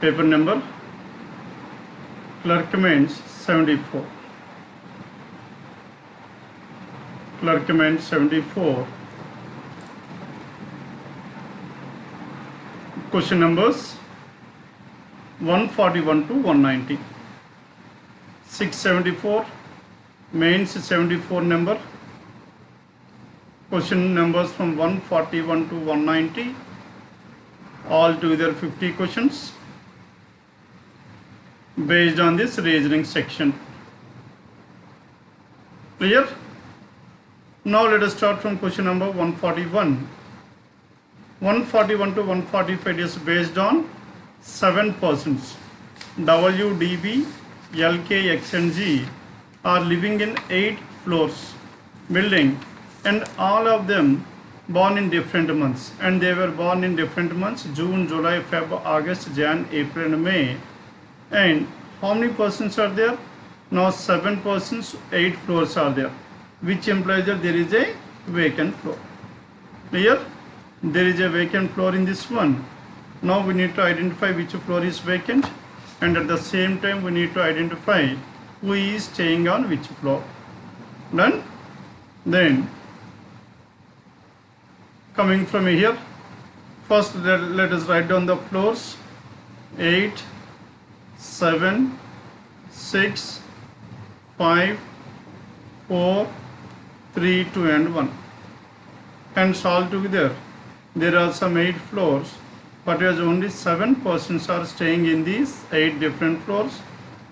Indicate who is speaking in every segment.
Speaker 1: Paper number Clerkmans 74. Clerkmans 74. Question numbers 141 to 190. 674 mains 74 number. Question numbers from 141 to 190. All together 50 questions based on this reasoning section. Clear? Now let us start from question number 141. 141 to 145 is based on 7 persons. W, D, B, L, K, X and G are living in 8 floors building, and all of them born in different months, and they were born in different months: June, July, Feb, August, Jan, April and May. And how many persons are there? Now 7 persons, 8 floors are there, which implies that there is a vacant floor. Clear? There is a vacant floor in this one. Now we need to identify which floor is vacant, and at the same time we need to identify who is staying on which floor. Done? Then coming from here, first let us write down the floors: 8, 7, 6, 5, 4, 3, 2 and 1. Hence all together there are some 8 floors, but as only 7 persons are staying in these 8 different floors.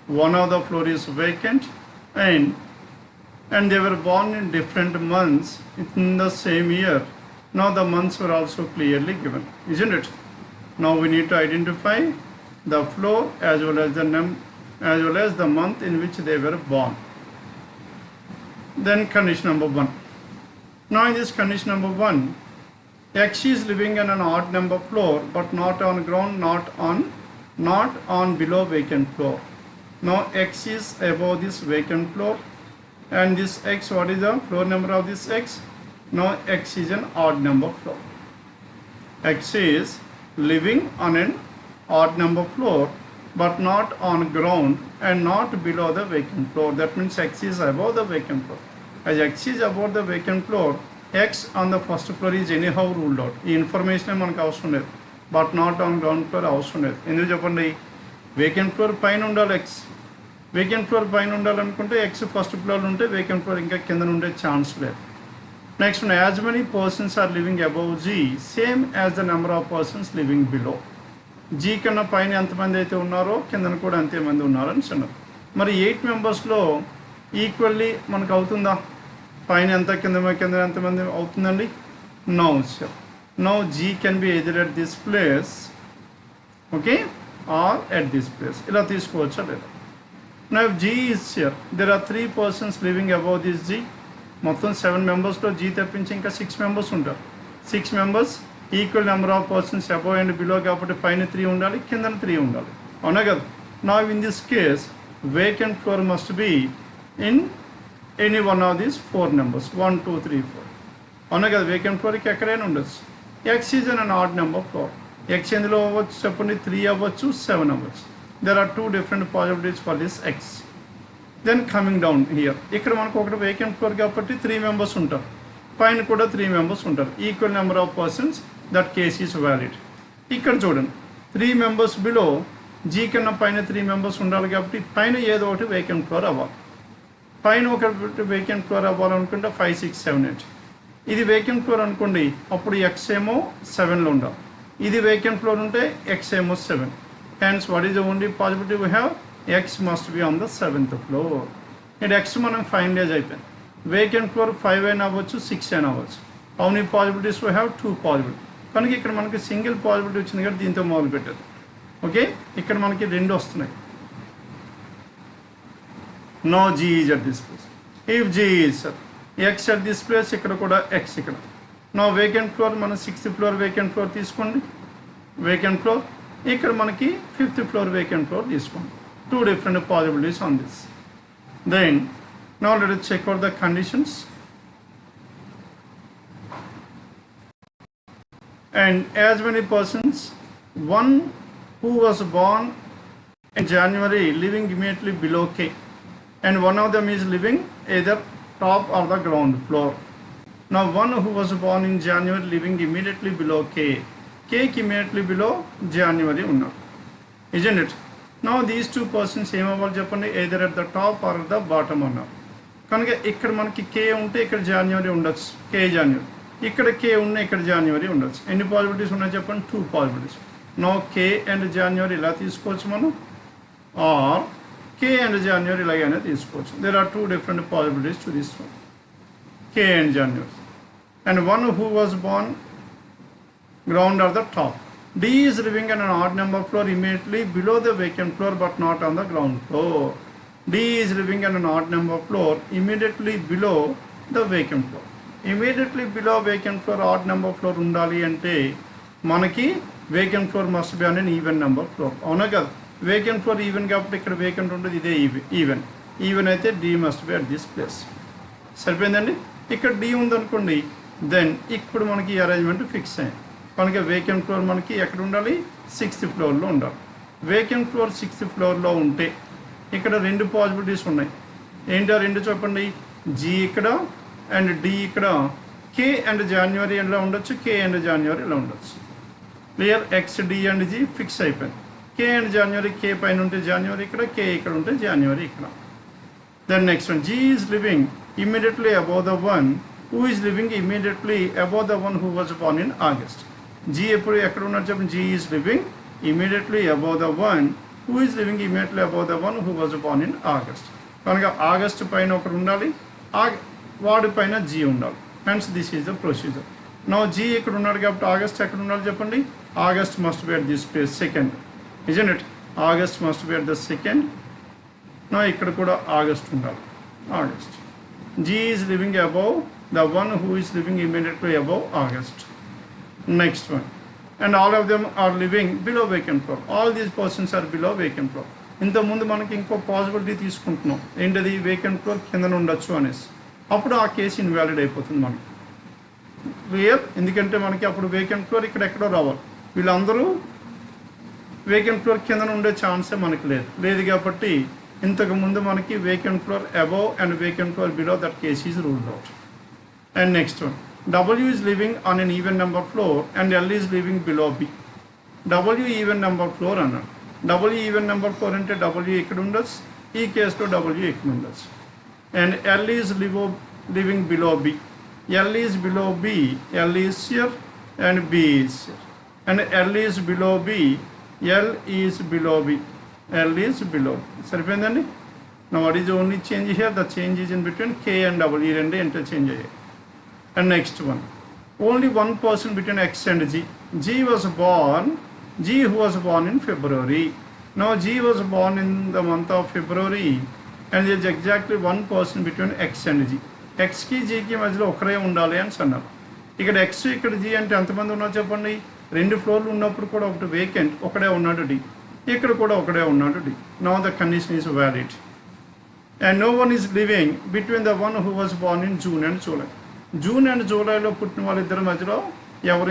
Speaker 1: One of the floor is vacant, and they were born in different months in the same year. Now the months were also clearly given, isn't it? Now we need to identify the floor as well as the month in which they were born. Then condition number 1. Now in this condition number 1, X is living in an odd number floor, but not on ground, not on below vacant floor. Now X is above this vacant floor, and this X, what is the floor number of this X? Now X is an odd number floor. X is living on an odd number floor, but not on ground and not below the vacant floor. That means X is above the vacant floor. As X is above the vacant floor, X on the first floor is anyhow ruled out. The information మనకు అవసరం లేదు, but not on ground floor అవసరం లేదు. ఎందుకు చెప్పండి? Vacant floor పైన ఉండాలి X. Vacant floor పైన ఉండాలనుకుంటే X ఫస్ట్ ఫ్లోర్ ఉంటే వేకెంట్ ఫ్లోర్ ఇంకా కింద ఉండే ఛాన్స్ లేదు. Next, as many persons are living above G same as the number of persons living below. G కన్నా పైన ఎంతమంది అయితే ఉన్నారో కిందన కూడా అంతేమంది ఉన్నారు అని అన్నారు. మరి 8 మెంబర్స్లో ఈక్వల్లీ మనకు అవుతుందా? పైన ఎంత కింద ఎంతమంది అవుతుందండి? No sir. No G can be either at this place, okay, or at this place. ఇలా తీసుకోవచ్చా లేదా? Now G is here. There are 3 persons living above this G. మొత్తం 7 మెంబర్స్లో G తప్పించి ఇంకా 6 మెంబర్స్ ఉంటారు. 6 members equal number of persons above and below, కాబట్టి పైన 3 ఉండాలి, కింద 3 ఉండాలి. అవునా కదా? నా in this case vacant floor must be in any one of these 4 numbers, 1, 2, 3, 4. అవునా కదా? వేకెంట్ ఫ్లోర్కి ఎక్కడైనా ఉండొచ్చు. X is an odd number floor. X ఎందులో అవ్వచ్చు చెప్పండి? 3 అవ్వచ్చు, 7 అవ్వచ్చు. There are 2 different possibilities for this X. Then coming down here, ఇక్కడ మనకు ఒకటి వేకెంట్ ఫ్లోర్ కాబట్టి 3 మెంబర్స్ ఉంటారు, పైన కూడా 3 మెంబర్స్ ఉంటారు. Equal number of persons, that case is valid. ఇక్కడ చూడండి, 3 మెంబర్స్ బిలో G కన్నా పైన 3 మెంబర్స్ ఉండాలి కాబట్టి పైన ఏదో ఒకటి వేకెంట్ ఫ్లోర్ అవ్వాలి. పైన ఒకటి వేకెంట్ ఫ్లోర్ అవ్వాలనుకుంటే 5, 6, 7, 8. ఇది వేకెంట్ ఫ్లోర్ అనుకోండి, అప్పుడు X ఏమో 7లో ఉండాలి. ఇది వేకెంట్ ఫ్లోర్ ఉంటే X ఏమో 7. Hence what is the only possibility we have? X must be on the 7th floor. And X మనం ఫైనలైజ్ అయిపోయింది. వేకెంట్ ఫ్లోర్ 5 అయినా అవ్వచ్చు, 6 అయినా అవ్వచ్చు. How many possibilities we have? 2 possibility. కనుక ఇక్కడ మనకి సింగిల్ పాసిబిలిటీ వచ్చింది కాబట్టి దీంతో మొదలు పెట్టారు. ఓకే, ఇక్కడ మనకి 2 వస్తున్నాయి. No G is at this place. If G is X at this place, ఇక్కడ కూడా X ఇక్కడ. నో వేకెంట్ ఫ్లోర్, మనం 6th ఫ్లోర్ వేకెంట్ ఫ్లోర్ తీసుకోండి, వేకెంట్ ఫ్లోర్. ఇక్కడ మనకి 5th ఫ్లోర్ వేకెంట్ ఫ్లోర్ తీసుకోండి. 2 different possibilities on this. Then now let us check out the conditions. And as many persons, 1 who was born in January living immediately below K, and one of them is living either top or the ground floor. Now one who was born in January living immediately below K, K immediately below January unnadu, isn't it? Now these two persons ఏమవ్వాలి చెప్పండి, either at the top or at the bottom అన్నారు. కనుక ఇక్కడ మనకి కే ఉంటే ఇక్కడ January ఉండొచ్చు, కే January. ఇక్కడ కే ఉన్న ఇక్కడ జాన్యువరి ఉండొచ్చు. ఎన్ని పాసిబిలిటీస్ ఉన్నాయి చెప్పండి, 2 possibilities. No K and January ఇలా తీసుకోవచ్చు మనం, ఆర్ కే అండ్ జాన్యువరి ఇలాగైనా తీసుకోవచ్చు. There are 2 different possibilities to this one, K and January. And one who was born ground or the top. D is living in an odd number floor immediately below the vacant floor but not on the ground floor. D is living in an odd number floor immediately below the vacant floor. Immediately below vacant floor odd number floor undali ante manaki vacant floor must be on an even number floor. Avuna kada, vacant floor even kabatti ikkada vacant undadi, ide even aithe D must be at this place. సరిపోయిందండి. ఇక్కడ D ఉందనుకోండి, then ఇప్పుడు మనకి arrangement fix అయింది. కనుక vacant floor మనకి ఎక్కడ ఉండాలి, 6th ఫ్లోర్లో ఉండాలి. వేకెంట్ ఫ్లోర్ 6th ఫ్లోర్లో ఉంటే ఇక్కడ 2 పాసిబిలిటీస్ ఉన్నాయి. ఏంటో 2 చెప్పండి, జీ ఇక్కడ అండ్ డి ఇక్కడ. కే అండ్ జాన్యువరి ఇలా ఉండొచ్చు, కే అండ్ జాన్యువరి ఇలా ఉండొచ్చు. Clear, X D and G fix అయిపోయింది. కే అండ్ జాన్యువరి, కే పైన ఉంటే జాన్యువరి ఇక్కడ, కే ఇక్కడ ఉంటే జాన్యువరి ఇక్కడ. Then next one, G is living immediately above the one who is living immediately above the one who was born in August. G ఎప్పుడు ఎక్కడ ఉన్నాడు చెప్పండి, G is living immediately above the one who is living immediately above the one who was born in August. కనుక August పైన ఒకరు ఉండాలి, వాడి పైన G ఉండాలి. Hence this is the procedure. Now G ఇక్కడ ఉన్నాడు కాబట్టి ఆగస్ట్ ఎక్కడ ఉండాలి చెప్పండి, August must be at this place, second, isn't it? August must be at the second. నా ఇక్కడ కూడా ఆగస్ట్ ఉండాలి, August. G is living above the one who is living immediately above August. Next one, and all of them are living below vacant floor. All these persons are below vacant floor. ఇంత ముందు మనకి ఇంకో possibility తీసుకుంటున్నాం, ఏంటది, vacant floor కింద ఉండొచ్చు అనేసి. అప్పుడు ఆ కేసు ఇన్వాలిడ్ అయిపోతుంది మనకి. క్లియర్? ఎందుకంటే మనకి అప్పుడు వేకెంట్ ఫ్లోర్ ఇక్కడ ఎక్కడో రావాలి. వీళ్ళందరూ వేకెంట్ ఫ్లోర్ కింద ఉండే ఛాన్సే మనకి లేదు కాబట్టి ఇంతకు ముందు మనకి vacant floor above and vacant floor below, that case is ruled out. And next one, W is living on an even number floor and L is living below B. W even number floor అన్నాడు. W even number floor అంటే W ఇక్కడ ఉండొచ్చు, ఈ కేసులో W ఇక్కడ ఉండొచ్చు. And L is living below B. L is below B, L is here and B is here. And L is below B, L is below B. L is below. సరిపోయిందండి. Now what is the only change here? The change is in between K and W. ఈ రెండు interchange అయ్యాయి. And next one, only one person between X and G. G who was born in February. Now G was born in the month of February and there is exactly one person between X and G. X కి G కి మధ్యలో ఒకరే ఉండాలి అని అన్నారు. ఇక్కడ X ఇక్కడ G అంటే ఎంతమంది ఉన్నారు చెప్పండి, 2 ఫ్లోర్లు ఉన్నప్పుడు కూడా ఒకటి వేకెంట్, ఒకడే ఉన్నాడు D. ఇక్కడ కూడా ఒకడే ఉన్నాడు D. Now the condition is valid. And no one is living between the one who was born in June and July. June and జూలైలో పుట్టిన వాళ్ళిద్దరి మధ్యలో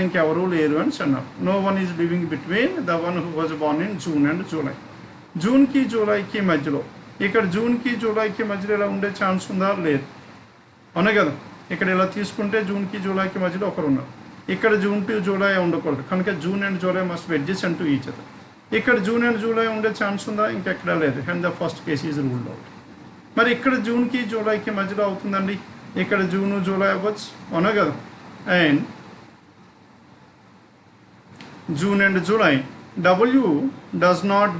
Speaker 1: ఇంకెవరూ లేరు అని అన్నారు. No one is living between the one who was born in June and July. జూన్కి జూలైకి మధ్యలో, ఇక్కడ జూన్కి జూలైకి మధ్యలో ఇలా ఉండే ఛాన్స్ ఉందా, లేదు, అవునా కదా. ఇక్కడ ఇలా తీసుకుంటే జూన్కి జూలైకి మధ్యలో ఒకరు ఉన్నారు. ఇక్కడ జూన్ టు జూలై ఉండకూడదు, కనుక June and July must be adjacent to each other. ఇక్కడ జూన్ అండ్ జూలై ఉండే ఛాన్స్ ఉందా, ఇంకెక్కడా లేదు. And the first case is ruled out. మరి ఇక్కడ జూన్కి జూలైకి మధ్యలో అవుతుందండి, ఇక్కడ జూను జూలై అవ్వచ్చు, అవునా కదా. And June and July, W does not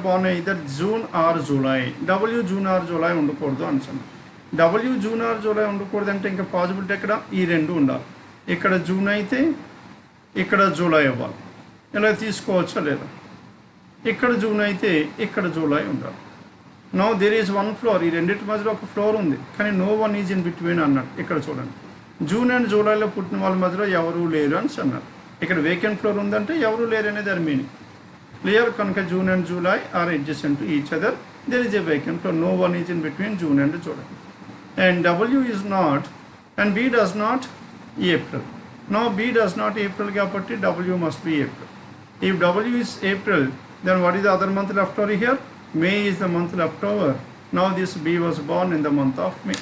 Speaker 1: born either June or July. W June or July ఉండకూడదు అంటున్నాను. W June or July ఉండకూడదు అంటే ఇంకా పాసిబిలిటీ ఎక్కడ, ఈ రెండు ఉండాలి. ఇక్కడ జూన్ అయితే ఇక్కడ జూలై అవ్వాలి, ఇలా తీసుకోవచ్చా లేదా. ఇక్కడ జూన్ అయితే ఇక్కడ జూలై ఉండాలి. No there is one floor, ఈ రెండింటి మధ్యలో ఒక ఫ్లోర్ ఉంది, కానీ no one is in between అన్నాడు. ఇక్కడ చూడండి, జూన్ అండ్ జూలైలో పుట్టిన వాళ్ళ మధ్యలో ఎవరూ లేరు అని అన్నారు. ఇక్కడ వేకెంట్ ఫ్లోర్ ఉందంటే ఎవరూ లేరు అనేది దాని మీనింగ్. క్లియర్? కనుక June and July are adjacent to each other, there is a vacant floor, no one is in between June and July. And W is not and B does not April. No B does not April కాబట్టి W must be April. If W is April, then what is the other month left over here? May is the month left over. Now this B was born in the month of May.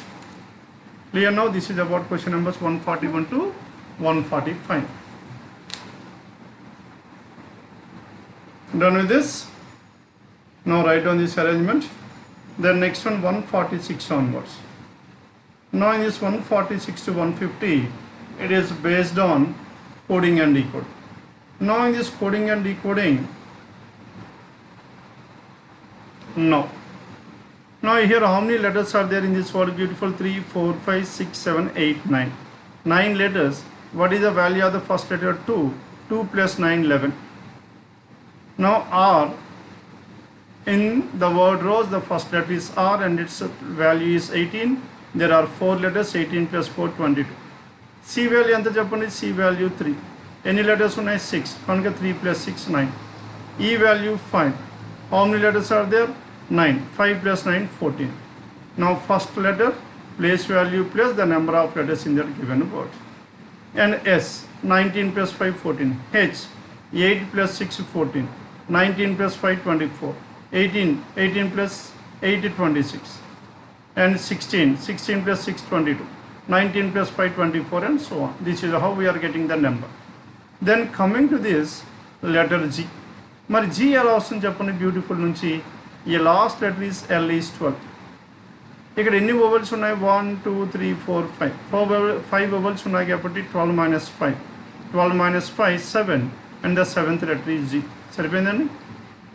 Speaker 1: Clear now? This is about question numbers 141 to 145. Done with this? Now write down this arrangement. Then next one 146 onwards. Now in this 146 to 150, it is based on coding and decoding. Now in this coding and decoding, now here how many letters are there in this word? Beautiful. 3, 4, 5, 6, 7, 8, 9. 9 letters. What is the value of the first letter? 2. 2 plus 9, 11. Now R, in the word rose, the first letter is R and its value is 18. There are 4 letters, 18 plus 4, 22. C value anta cheppandi? C value 3. Any letters unnai? 6. Kanuka 3 plus 6, 9. E value 5. How many letters are there? 9. 5 plus 9, 14. Now first letter, place value plus the number of letters in that given word. And S, 19 plus 5, 14. H, 8 plus 6, 14. 19 plus 5, 24. 18 plus 8, 26. And 16 plus 6, 22. 19 plus 5, 24, and so on. This is how we are getting the number. Then coming to this letter G. Mari G ఎలా వస్తుంది చెప్పండి beautiful నుంచి. ఈ last letter is L is 12. ఇక్కడ ఎన్ని vowels ఉన్నాయి? 1 2 3 4 5 5 vowels ఉన్నాయి కాబట్టి 12 minus 5. 12 minus 5, 7. And the seventh letter is G. సరిపోయిందండి.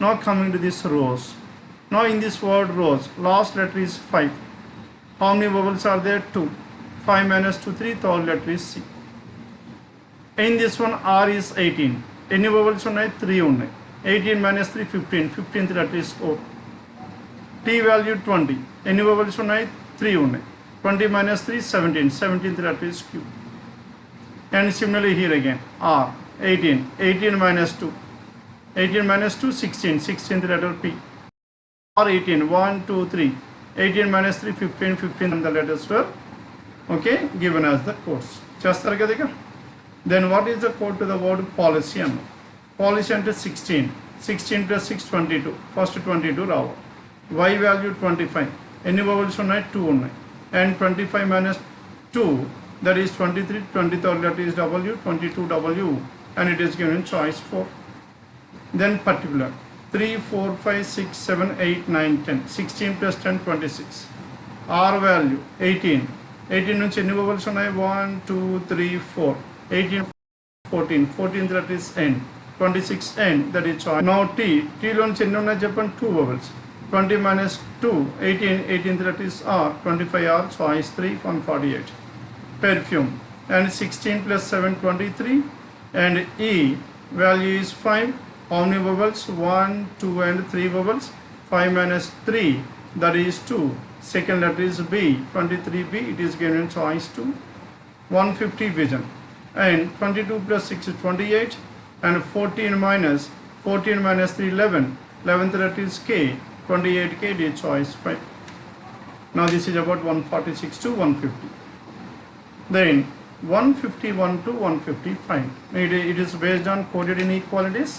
Speaker 1: Now coming to this rose. Now in this word rose, last letter is 5. How many vowels are there? 2. 5 minus 2, 3. Third letter is C. In this one R is 18. Any vowels ఉన్నాయి? 3 ఉన్నాయి. 18 minus 3, 15. 15th letter is O. T value 20. Any vowels ఉన్నాయి? 3 ఉన్నాయి. 20 minus 3, 17. 17th letter is Q. And similarly here again R, 18. 18 minus 2. 18 minus 2, 16. 16th letter P. R 18. 1 2 3. 18 minus 3, 15. 15 and the letters were given as the codes. చేస్తారు కదా ఇక. Then what is the code to the word policy? Policy అంటే 16. 16 plus 6, 22. First 22 రావు. Y value 25. ఎన్ని vowels ఉన్నాయి? 2 ఉన్నాయి. And 25 minus 2, that is 23. 23rd letter is W. 22 W. And it is given choice 4. Then particular. 3, 4, 5, 6, 7, 8, 9, 10. 16 plus 10, 26. R value 18. 18 నుంచి ఎన్ని vowels ఉన్నాయి? 1 2 3 4. 18 14. 14th letter is N. 26 N, that is choice. Now T లో నుంచి ఎన్ని ఉన్నాయి చెప్పండి? 2 vowels. 20 minus 2, 18. 18th letter is R. 25 R, choice 3, 148. Perfume. And 16 plus 7, 23. And E value is 5. How many vowels? 1 2 and 3 vowels. 5 minus 3, that is 2. Second letter is B. 23B, it is given choice 2. 150 vision. And 22 plus 6 is 28. And 14 minus 3, 11. 11th letter is K. 28K, it is choice 5. Now this is about 146 to 150. Then 151 to 155. It is based on coded inequalities.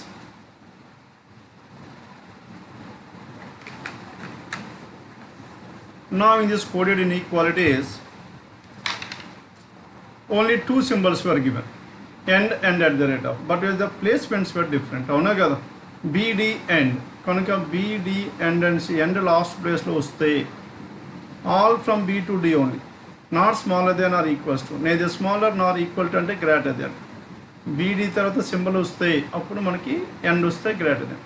Speaker 1: Now in this coded inequalities, only 2 symbols were given. End and at the rate of. But the placements were different. అవునా కదా? BD end. కనుక BD end and C end last place లో వస్తే all from B to D only. Not smaller than or equals to. Neither smaller nor equal to అంటే greater than. BD తర్వాత symbol వస్తే అప్పుడు మనకి end వస్తే greater than.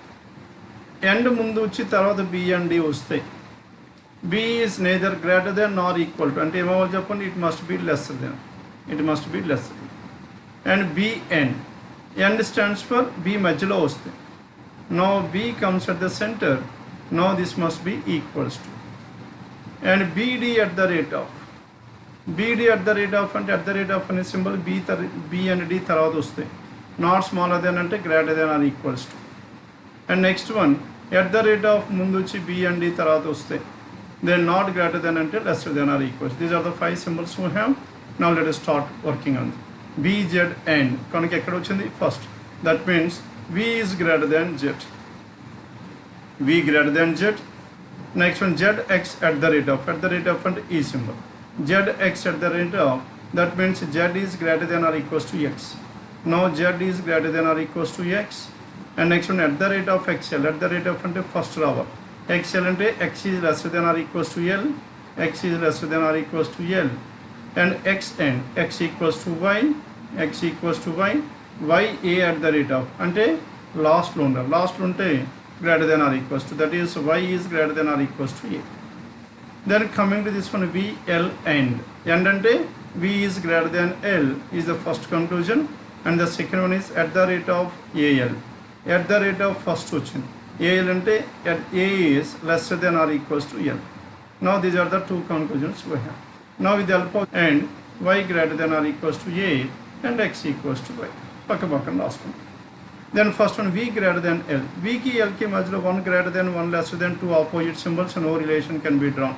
Speaker 1: End ముందు వచ్చి తర్వాత B and D వస్తే B is neither greater than nor equal to. అంటే ఏమవ్వాలి చెప్పండి? It must be lesser than. It must be lesser than. And B end. End stands for B మధ్యలో వస్తే. Now B comes at the center. Now this must be equals to. And BD at the rate of. BD at the rate of అంటే at the rate of అనే symbol B and D తర్వాత వస్తాయి. Not smaller than అంటే greater than or equals to. And next one at the rate of ముందు వచ్చి B and D తర్వాత వస్తాయి. Then not greater than అంటే lesser than or equals. These are the 5 symbols we have. Now let us start working on them. BZ end. కనుక ఎక్కడ వచ్చింది? First. That means V is greater than Z. V greater than Z. Next one, ZX at the rate of and E symbol. ZX at the rate of, that means Z is greater than or equals to X. Now Z is greater than or equals to X. And next one, at the rate of XL, at the rate of and first row. XL and X is lesser than or equals to L. X is lesser than or equals to L. And XN, X equals to Y. X equals to Y. YA at the rate of, ante last lo unte greater than or equals to, that is Y is greater than or equals to A. Then coming to this one, VL end ante V is greater than L is the first conclusion, and the second one is at the rate of AL. At the rate of first వచ్చింది AL ante at A is lesser than or equals to L. Now these are the two conclusions we have. Now with the help of and Y greater than or equals to A and X equals to Y. పక్కన రాసుకుంటాం. Then first one, V greater than L. V ki L ki మధ్యలో 1 greater than 1 lesser than, two opposite symbols, and no relation can be drawn.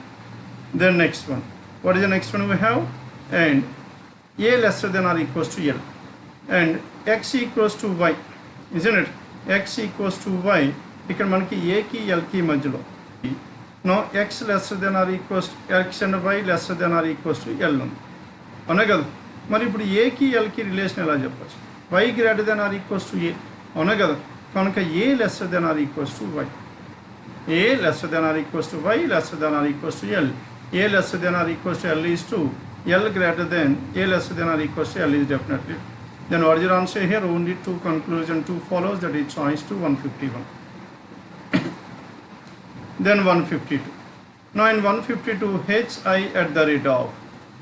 Speaker 1: Then next one, what is the next one we have? And A lesser than or equals to L and X equals to Y, isn't it? X equals to Y. ఇక్కడ మనకి A ki L ki మధ్యలో. Now X lesser than or equals to X and Y lesser than or equals to L ఉంది, అవునా కదా? మరి ఇప్పుడు A ki L ki relation ఎలా చెప్పచ్చు? Y greater than or equals to A, అవునా కదా? కనుక A lesser than or equals to Y. A lesser than or equals to Y, lesser than or equals to L. A lesser than or equals to L is 2. L greater than A lesser than or equals to L is definitely. Then what is your answer here? Only two conclusion, two follows, that is choice to 151. Then 152. Now in 152, HI at the rate of.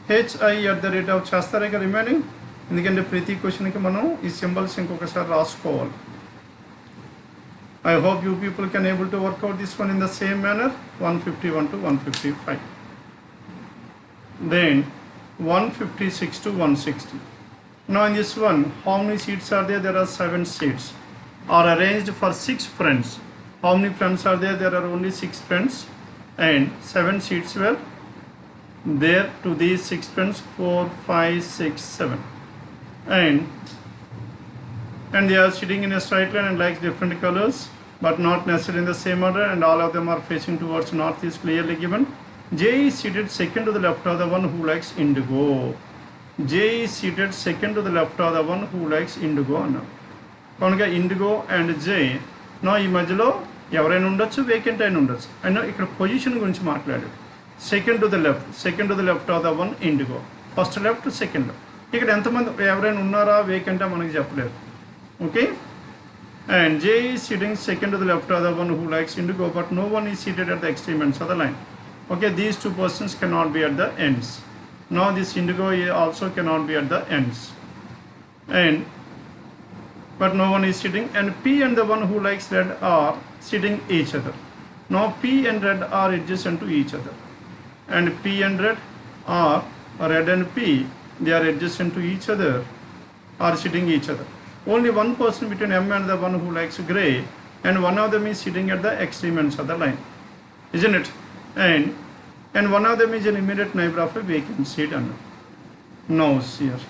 Speaker 1: HI at the rate of చేస్తారే కదా remaining, ఎందుకంటే ప్రతి క్వశ్చన్కి మనం ఈ symbols ఇంకొకసారి రాసుకోవాలి. I hope you people can able to work out this one in the same manner. 151 to 155. Then 156 to 160. Now in this one, how many seats are there? There are 7 seats. Are arranged for 6 friends. How many friends are there? There are only 6 friends, and 7 seats were there to these 6 friends. 4, 5, 6, 7. And they are sitting in a straight line and likes different colors, but not necessarily in the same order, and all of them are facing towards north is clearly given. J is seated second to the left of the one who likes indigo. J is seated second to the left of the one who likes indigo అన్నారు. కనుక IndiGo and J, నా ఈ మధ్యలో ఎవరైనా ఉండొచ్చు, vacant అయినా ఉండొచ్చు. అయినా ఇక్కడ పొజిషన్ గురించి మాట్లాడాడు. Second to the left of the one IndiGo, first left second left. ఇక్కడ ఎంతమంది ఎవరైనా ఉన్నారా వేకెంటా మనకి చెప్పలేదు. Okay, and J is sitting second to the left of the one who likes indigo, but no one is seated at the extreme ends of the line. Okay, these two persons cannot be at the ends. Now this indigo also cannot be at the ends, and but no one is sitting, and P and the one who likes red are sitting each other. Now P and red are adjacent to each other, and P and red are red and P, they are adjacent to each other, are sitting each other. Only one person between M and the one who likes grey, and one of them is sitting at the extreme ends of the line, isn't it? And one of them is an immediate neighbor of a vacant seat. Now here,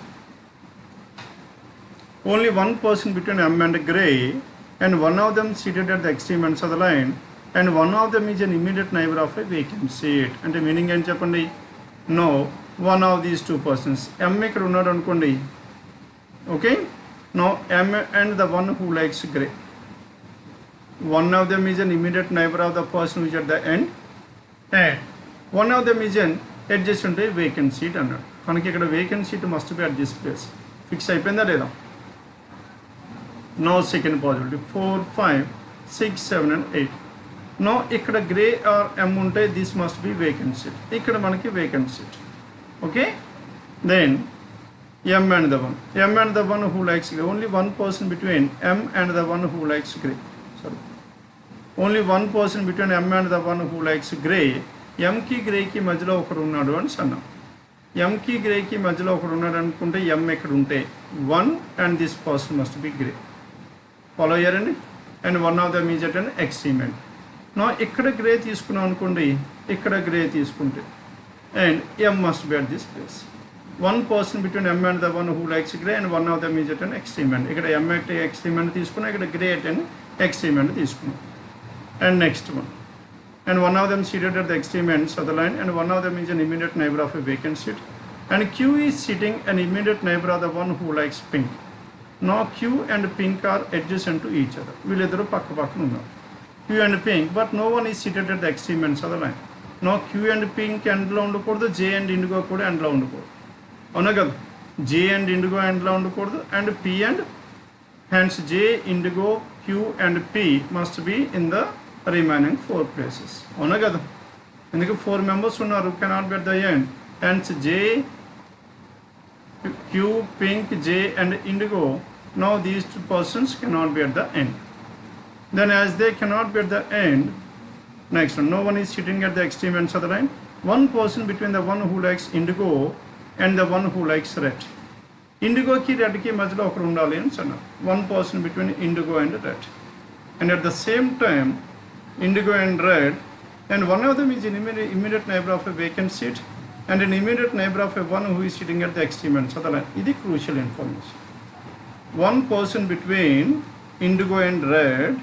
Speaker 1: only one person between M and grey, and one of them seated at the extreme ends of the line, and one of them is an immediate neighbor of a vacant seat. అంటే meaning ఏం చెప్పండి? No, one of these two persons, M ఇక్కడ ఉన్నాడు అనుకోండి. Okay, now M and the one who likes grey, one of them is an immediate neighbor of the person who is at the end, and one of them is an adjacent to a vacant seat అన్నాడు. కనుక ఇక్కడ vacant seat must be at this place. Fix అయిపోయిందా లేదా? Now second possibility, 4, 5, 6, 7 and 8. Now ఇక్కడ grey are M ఉంటే this must be vacant seat. ఇక్కడ మనకి vacant seat. Okay, then M and the one who likes grey. Only one person between M and the one who likes grey. Sorry. Only one person between M and the one who likes grey. M ki grey ki మధ్యలో ఒకడు ఉన్నాడు అని అన్నాం. M ki grey ki మధ్యలో ఒకడు ఉన్నాడు అనుకుంటే M ఎక్కడ ఉంటే 1 and this person must be grey. Follow here అండి. And one of them is at an extreme end. Now ఇక్కడ గ్రే తీసుకున్నాం అనుకోండి, ఇక్కడ గ్రే తీసుకుంటే, and M must be at this place. one person between M and the one who likes gray, and one of them is at an extreme end. ఇక్కడ M at extreme end తీసుకున్నా, ఇక్కడ gray at an extreme end తీసుకున్నా. And next one. And one of them seated at the extreme ends of the line, and one of them is an immediate neighbor of a vacant seat. And Q is sitting an immediate neighbor of the one who likes pink. Now Q and pink are adjacent to each other. వీళ్ళిద్దరూ పక్క పక్కన ఉన్నారు. Q and pink, but no one is seated at the extreme ends of the line. Now Q and pink ఎండ్లో ఉండకూడదు, J and indigo కూడా ఎండ్లో ఉండకూడదు. అవునా కదా? J and indigo ఎండ్లో ఉండకూడదు, and P and hence J, indigo, Q and P must be in the remaining 4 places. అవునా కదా? ఎందుకు 4 members ఉన్నారు, cannot be at the end. Hence J, Q, pink, J and indigo. Now these 2 persons cannot be at the end. Then as they cannot be at the end, next one, no one is sitting at the extreme ends of the line. One person between the one who likes indigo and the one who likes red. Indigo ki red ki మధ్యలో ఒకరు ఉండాలి అని అన్నారు. One person between indigo and red. And at the same time, indigo and red, and one of them is an immediate neighbor of a vacant seat, and an immediate neighbor of a one who is sitting at the extreme ends of the line. This is crucial information. One person between indigo and red,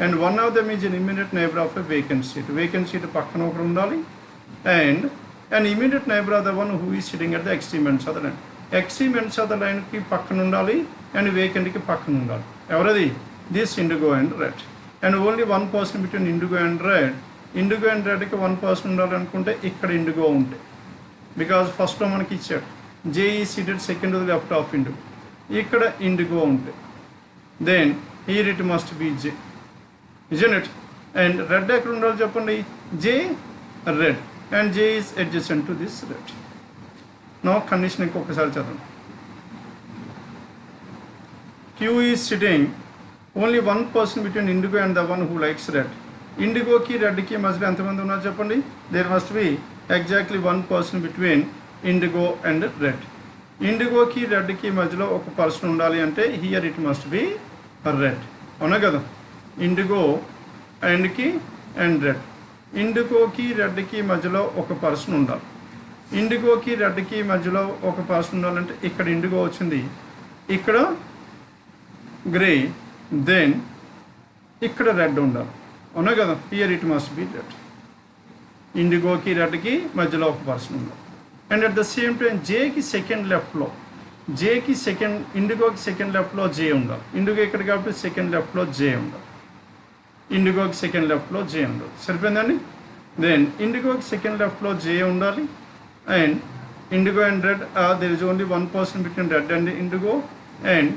Speaker 1: and one of them is an immediate neighbor of a vacant seat. Vacant seat పక్కన ఒకరు ఉండాలి, and an immediate neighbor of the one who is sitting at the extreme ends of the line. Extreme ends of the line కి పక్కన ఉండాలి, and vacant కి పక్కన ఉండాలి. ఎవరది? This indigo and red. And only one person between indigo and red. Indigo and red కి one person ఉండాలి అనుకుంటే ఇక్కడ indigo ఉంటాయి. Because first లో మనకి ఇచ్చాడు J is seated second to the left of indigo. ఇక్కడ indigo ఉంటాయి. Then here it must be J, isn't it? And red ఎక్కడ ఉండాలి చెప్పండి? J, red, and J is adjacent to this red. Now condition ఇంకొకసారి చదవండి. Q is sitting only one person between indigo and the one who likes red. Indigo ki red ki మధ్యలో ఎంతమంది ఉన్నారు చెప్పండి? There must be exactly one person between indigo and red. Indigo ki red ki మధ్యలో ఒక person ఉండాలి అంటే here it must be red. అవునా కదా? Indigo and ki and red. Indigo ki red ki మధ్యలో ఒక పర్సన్ ఉండాలి. Indigo ki red ki మధ్యలో ఒక పర్సన్ ఉండాలంటే ఇక్కడ indigo వచ్చింది, ఇక్కడ గ్రే, దెన్ ఇక్కడ రెడ్ ఉండాలి. అవునా కదా? Here it must be red. ఇండిగోకి రెడ్కి మధ్యలో ఒక పర్సన్ ఉండాలి. And at the same time జేకి సెకండ్ లెఫ్ట్లో, జేకి సెకండ్, ఇండిగోకి సెకండ్ లెఫ్ట్లో జే ఉండాలి. ఇండిగో ఇక్కడ కాబట్టి సెకండ్ లెఫ్ట్లో జే ఉండాలి. ఇండిగోకి సెకండ్ లెఫ్ట్లో జే ఉండాలి. సరిపోయిందండి? దెన్ ఇండిగోకి సెకండ్ లెఫ్ట్లో జే ఉండాలి. And IndiGo and red, there is only one person between red and IndiGo. And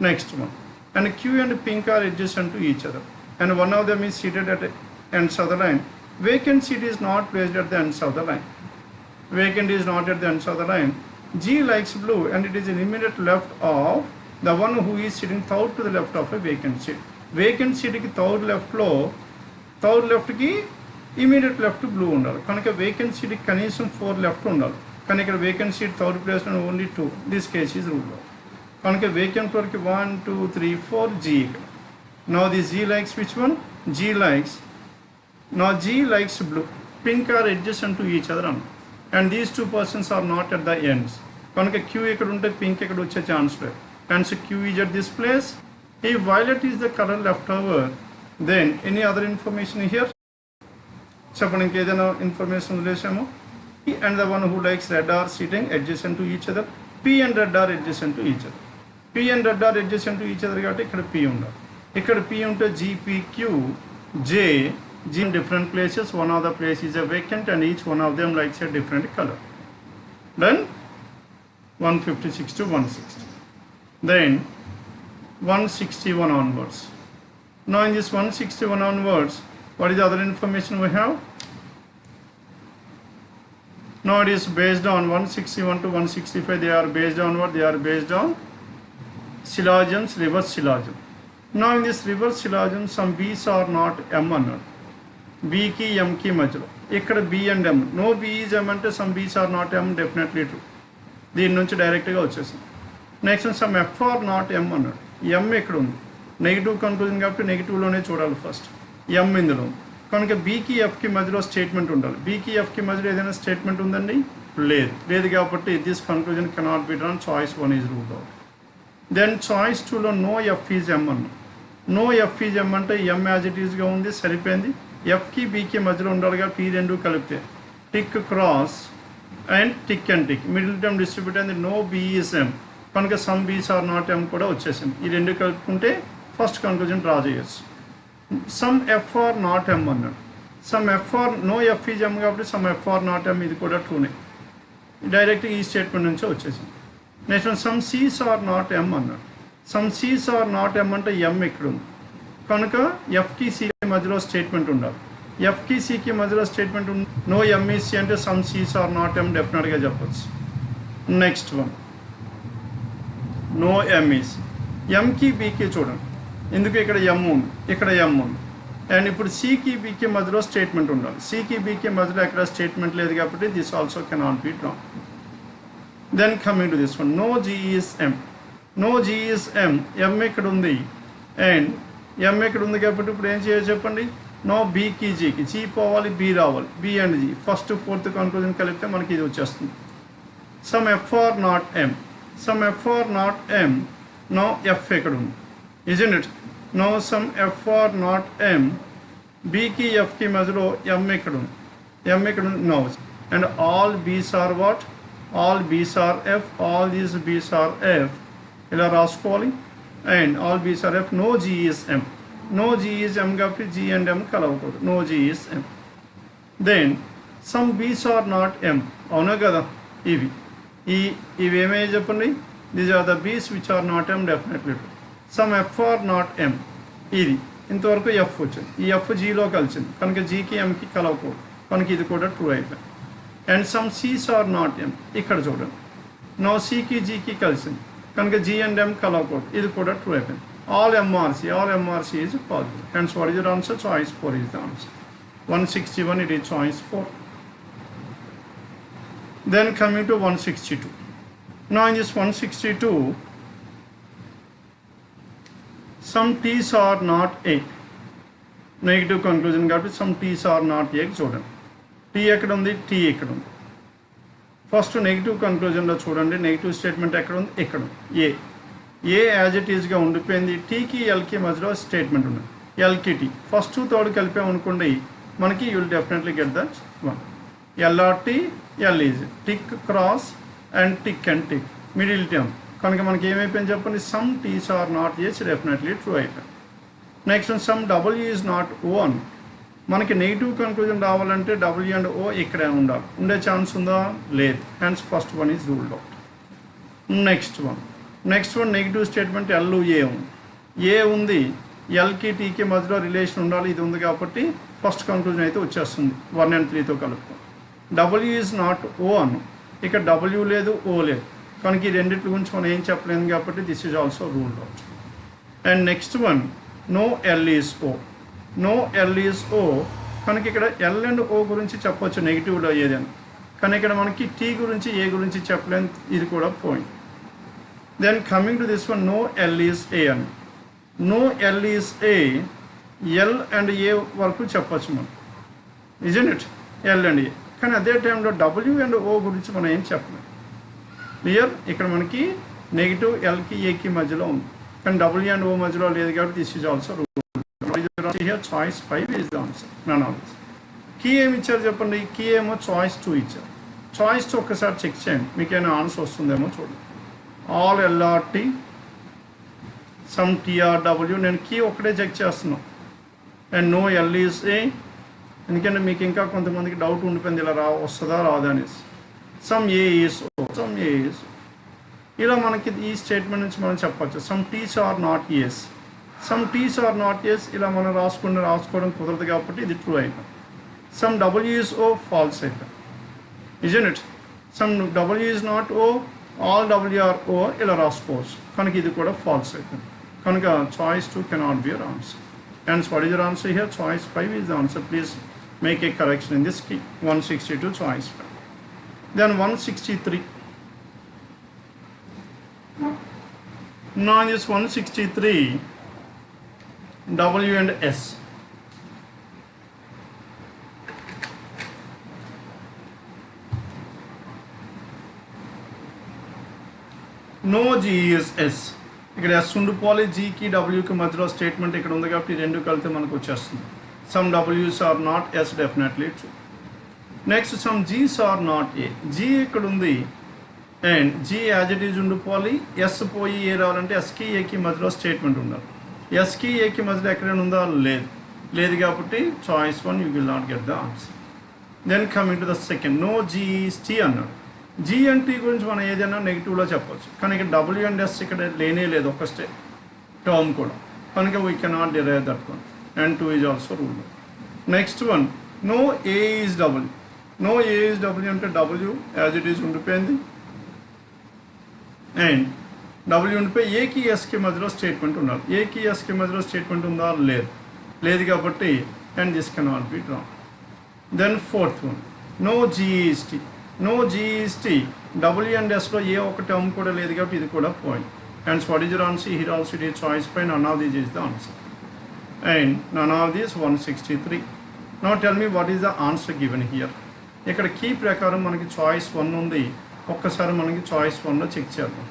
Speaker 1: next one, and Q and pink are adjacent to each other, and one of them is seated at the ends of the line. Vacant seat is not placed at the ends of the line. Vacant is not at the ends of the line. G likes blue, and it is an immediate left of the one who is sitting third to the left of a vacant seat. Vacant seat ki third left lo, third left ki immediate left blue ఉండాలి. కనుక vacant seat ki కనీసం 4 left ఉండాలి. కానీ ఇక్కడ vacant seat third place లో only 2. This case is ruled out. కనుక vacant ఫ్లోర్కి 1, 2, 3, 4 G. Now the G likes which one? G likes, now G likes blue. Pink are adjacent to each other, and these 2 persons are not at the ends. కనుక Q ఇక్కడ ఉంటే pink ఇక్కడ వచ్చే chance లేదు. And so Q is at this place. If violet is the color left over, then any other information here? చెప్పండి, ఇంకేదైనా information వదిలేసాము. P and the one who likes red are sitting adjacent to each other. P and red are adjacent to each other. P and red are adjacent to each other కాబట్టి ఇక్కడ P ఉండాలి. ఇక్కడ P ఉంటే G, P, Q, J, G in different places. One of the place is a vacant, and each one of them likes a different color. Then 156 to 160. Then 161 onwards. Now in this 161 onwards, what is the other information we have? Now it is based on 161 to 165. They are based on what? They are based on syllogisms, reverse syllogism. Now in this reverse syllogism, some B's are not M అన్నాడు. B కి M కి మధ్యలో. ఇక్కడ B and M. No B is M అంటే some B's are not M, definitely true. దీని నుంచి డైరెక్ట్గా వచ్చేసింది. Next some F are not M అన్నాడు. M ఇక్కడ ఉంది. నెగిటివ్ కన్క్లూజన్ కాబట్టి నెగిటివ్లోనే చూడాలి ఫస్ట్. M ఇందులో. కనుక బీకి ఎఫ్కి మధ్యలో స్టేట్మెంట్ ఉండాలి. బీకి ఎఫ్కి మధ్యలో ఏదైనా స్టేట్మెంట్ ఉందండి? లేదు కాబట్టి this conclusion cannot be drawn. Choice 1 is ruled out. Then choice 2లో నో ఎఫ్ ఈజ్ ఎమ్ అన్నాం. నో ఎఫ్ ఈజ్ ఎమ్ అంటే ఎమ్ యాజ్ ఇట్ ఈజ్గా ఉంది, సరిపోయింది. ఎఫ్కి బీకి మధ్యలో ఉండాలిగా, పీ రెండు కలిపితే tick cross and tick and tick, middle term distribute అయింది. నో బీ ఈజ్ ఎమ్ కనుక సమ్ బీస్ ఆర్ నాట్ ఎమ్ కూడా వచ్చేసింది. ఈ రెండు కలుపుకుంటే ఫస్ట్ కన్క్లూజన్ డ్రా చేయొచ్చు. Some F are not M అన్నాడు. Some F are no F is M కాబట్టి some F are not M ఇది కూడా ట్రూనే, డైరెక్ట్గా ఈ స్టేట్మెంట్ నుంచే వచ్చేసింది. Next some Cs are not M అన్నాడు. Some Cs are not M అంటే ఎమ్ ఇక్కడ ఉంది కనుక ఎఫ్కి సికి మధ్యలో స్టేట్మెంట్ ఉండాలి. ఎఫ్కి సికి మధ్యలో స్టేట్మెంట్ ఉంది. నో ఎంఈసి అంటే some Cs are not M డెఫినెట్గా చెప్పచ్చు. Next one no M is C. ఎంకి బీకి చూడండి, ఎందుకు ఇక్కడ ఎమ్ ఉంది, ఇక్కడ ఎమ్ ఉంది. అండ్ ఇప్పుడు సికి బీకి మధ్యలో స్టేట్మెంట్ ఉండాలి. సికి బీకి మధ్యలో ఎక్కడ స్టేట్మెంట్ లేదు కాబట్టి this also cannot be drawn. Then coming to this one no G is M. No G is M, M ఇక్కడ ఉంది అండ్ ఎమ్ ఇక్కడ ఉంది కాబట్టి ఇప్పుడు ఏం చేయాలి చెప్పండి. నో బీకి జీకి, జీ పోవాలి బీ రావాలి, B and G first fourth conclusion కలిపితే మనకి ఇది వచ్చేస్తుంది. Some F are not M. Some F are not M, no F ఇక్కడ ఉంది, isn't it? No some F are not M, బీకి ఎఫ్కి మధ్యలో ఎమ్ ఇక్కడ ఉంది, ఎమ్ ఇక్కడ ఉంది, no. And all Bs are what? All Bs are F, all these Bs are F ఇలా రాసుకోవాలి. And all Bs are F, no G is M. No G is M కాబట్టి జీ అండ్ ఎమ్ కలవకూడదు, no G is M. Then some Bs are not M, అవునా కదా? ఇవి ఏమేమి చెప్పండి? These are the Bs which are not M definitely. Some F are not M, ఇది ఇంతవరకు F వచ్చింది, ఈ ఎఫ్ జీలో కలిసింది కనుక జీకి ఎంకి కలవకూడదు కనుక ఇది కూడా ట్రూ అయిపోయింది. And some Cs are not M, ఇక్కడ చూడండి నో సికి జీకి కలిసింది కనుక జీ అండ్ ఎమ్ కలవకూడదు, ఇది కూడా ట్రూ అయిపోయింది. All MRC is positive. Hence what is your answer? Choice 4 is the answer. 161 it is choice 4. Then coming to 162. Now in this 162 some t's are not a. Negative conclusion కాబట్టి some Ts are not A చూడండి. T ఎక్కడ ఉంది? Tea ఇక్కడ ఉంది. First negative కన్క్లూజన్లో చూడండి, negative statement ఎక్కడ ఉంది? ఇక్కడ ఉంది. ఏ యాజ్ ఇట్ ఈజ్గా ఉండిపోయింది. టీకి ఎల్కి మధ్యలో స్టేట్మెంట్ ఉంది, ఎల్కి టీ ఫస్ట్ థర్డ్ కలిపామనుకోండి మనకి you will definitely get that one. L are T L is tick cross and tick and tick middle term కనుక మనకి ఏమైపోయింది చెప్పండి? Some Ts are not As definitely true అయిపోయింది. Next some W is not O అని మనకి negative conclusion రావాలంటే W and O ఇక్కడే ఉండాలి, ఉండే ఛాన్స్ ఉందా? లేదు. Hence first one is ruled out. Next one negative statement L A ఉంది, ఏ ఉంది, ఎల్కి టీకి మధ్యలో రిలేషన్ ఉండాలి, ఇది ఉంది కాబట్టి ఫస్ట్ కన్క్లూజన్ అయితే వచ్చేస్తుంది 1 and 3తో కలుపుతాం. డబ్ల్యూ ఈజ్ నాట్ ఓ అన్నాం, ఇక్కడ డబ్ల్యూ లేదు ఓ లేదు కనుక ఈ రెండింటి గురించి మనం ఏం చెప్పలేము కాబట్టి this is also ruled out. And next one no L is O. No L is O కనుక ఇక్కడ ఎల్ అండ్ ఓ గురించి చెప్పొచ్చు నెగిటివ్లో ఏదైనా, కానీ ఇక్కడ మనకి టీ గురించి ఏ గురించి చెప్పలేము, ఇది కూడా point. Then coming to this one no L is A అని. No L is A, L and A వరకు చెప్పచ్చు మనం, isn't it? L and A, కానీ అదే టైంలో డబ్ల్యూ అండ్ ఓ గురించి మనం ఏం చెప్పలేము. క్లియర్? ఇక్కడ మనకి నెగిటివ్ ఎల్కి ఏకి మధ్యలో ఉంది కానీ డబ్ల్యూ అండ్ ఓ మధ్యలో లేదు కాబట్టి this is also rule. Choice 5 is the answer. None of this. Key ఏమి ఇచ్చారు చెప్పండి? కీ ఏమో చాయిస్ 2 ఇచ్చారు. చాయిస్ 2 ఒక్కసారి చెక్ చేయండి, మీకు ఏమైనా ఆన్సర్ వస్తుందేమో చూడండి. ఆల్ ఎల్ఆర్టీ సమ్ టీఆర్డబ్ల్యూ, నేను కీ ఒక్కటే చెక్ చేస్తున్నాను. And no L is A, ఎందుకంటే మీకు ఇంకా కొంతమందికి డౌట్ ఉండిపోయింది ఇలా వస్తుందా రాదా అనేసి. Some A is O, some A is, ఇలా మనకి ఈ స్టేట్మెంట్ నుంచి మనం చెప్పచ్చు. Some Ts are not S, some Ts are not S, ఇలా మనం రాసుకోవడం కుదరదు కాబట్టి ఇది ట్రూ అయిపోయింది. Some W is O false అయిపోయింది, isn't it? Some W is not O, all W are O ఇలా రాసుకోవచ్చు కనుక ఇది కూడా ఫాల్స్ అయిపోయింది కనుక choice 2 cannot be your answer. Hence what is your answer here? Choice 5 is the answer. Please make a correction in this key. 162 choice 5. Then 163. Now this 163 W and S. No G is S. ఇక్కడ S ఉండిపోవాలి, జీకి డబ్ల్యూకి మధ్యలో statement ఇక్కడ ఉంది కాబట్టి రెండు కలిపితే మనకు వచ్చేస్తుంది. సమ్ డబ్ల్యూస్ are not S definitely true. Next some Gs are not A. G ఇక్కడ ఉంది and G as it is ఉండిపోవాలి, ఎస్ పోయి ఏ రావాలంటే ఎస్కి ఏకి మధ్యలో స్టేట్మెంట్ ఉండాలి. ఎస్కి ఏకి మధ్యలో ఎక్కడైనా ఉందా? లేదు కాబట్టి choice 1 you will not get the answer. Then coming to the second, no G is T అన్నాడు. జీ అండ్ టీ గురించి మనం ఏదైనా నెగిటివ్లో చెప్పవచ్చు, కానీ ఇక్కడ డబ్ల్యూ అండ్ ఎస్ ఇక్కడ లేనే లేదు ఒక టర్మ్ కూడా, కనుక we cannot derive that one. And 2 is also rule. Next one, no A is W. No A is W అంటే డబ్ల్యూ యాజ్ ఇట్ ఈజ్ ఉండిపోయింది అండ్ డబ్ల్యూ ఉండిపోయి ఏకి ఎస్కి మధ్యలో స్టేట్మెంట్ ఉండాలి. ఏకి ఎస్కి మధ్యలో స్టేట్మెంట్ ఉందా? లేదు కాబట్టి and this cannot be drawn. Then fourth one, no G is T. No G is T, W and ఎస్లో ఏ ఒక టర్మ్ కూడా లేదు కాబట్టి ఇది కూడా point. And what is your answer? Here also it is choice by none of these is the answer. And none of these 163. Now tell me what is the answer given here. ఇక్కడ key ప్రకారం మనకి choice 1 ఉంది. ఒక్కసారి మనకి choice 1లో check చేద్దాం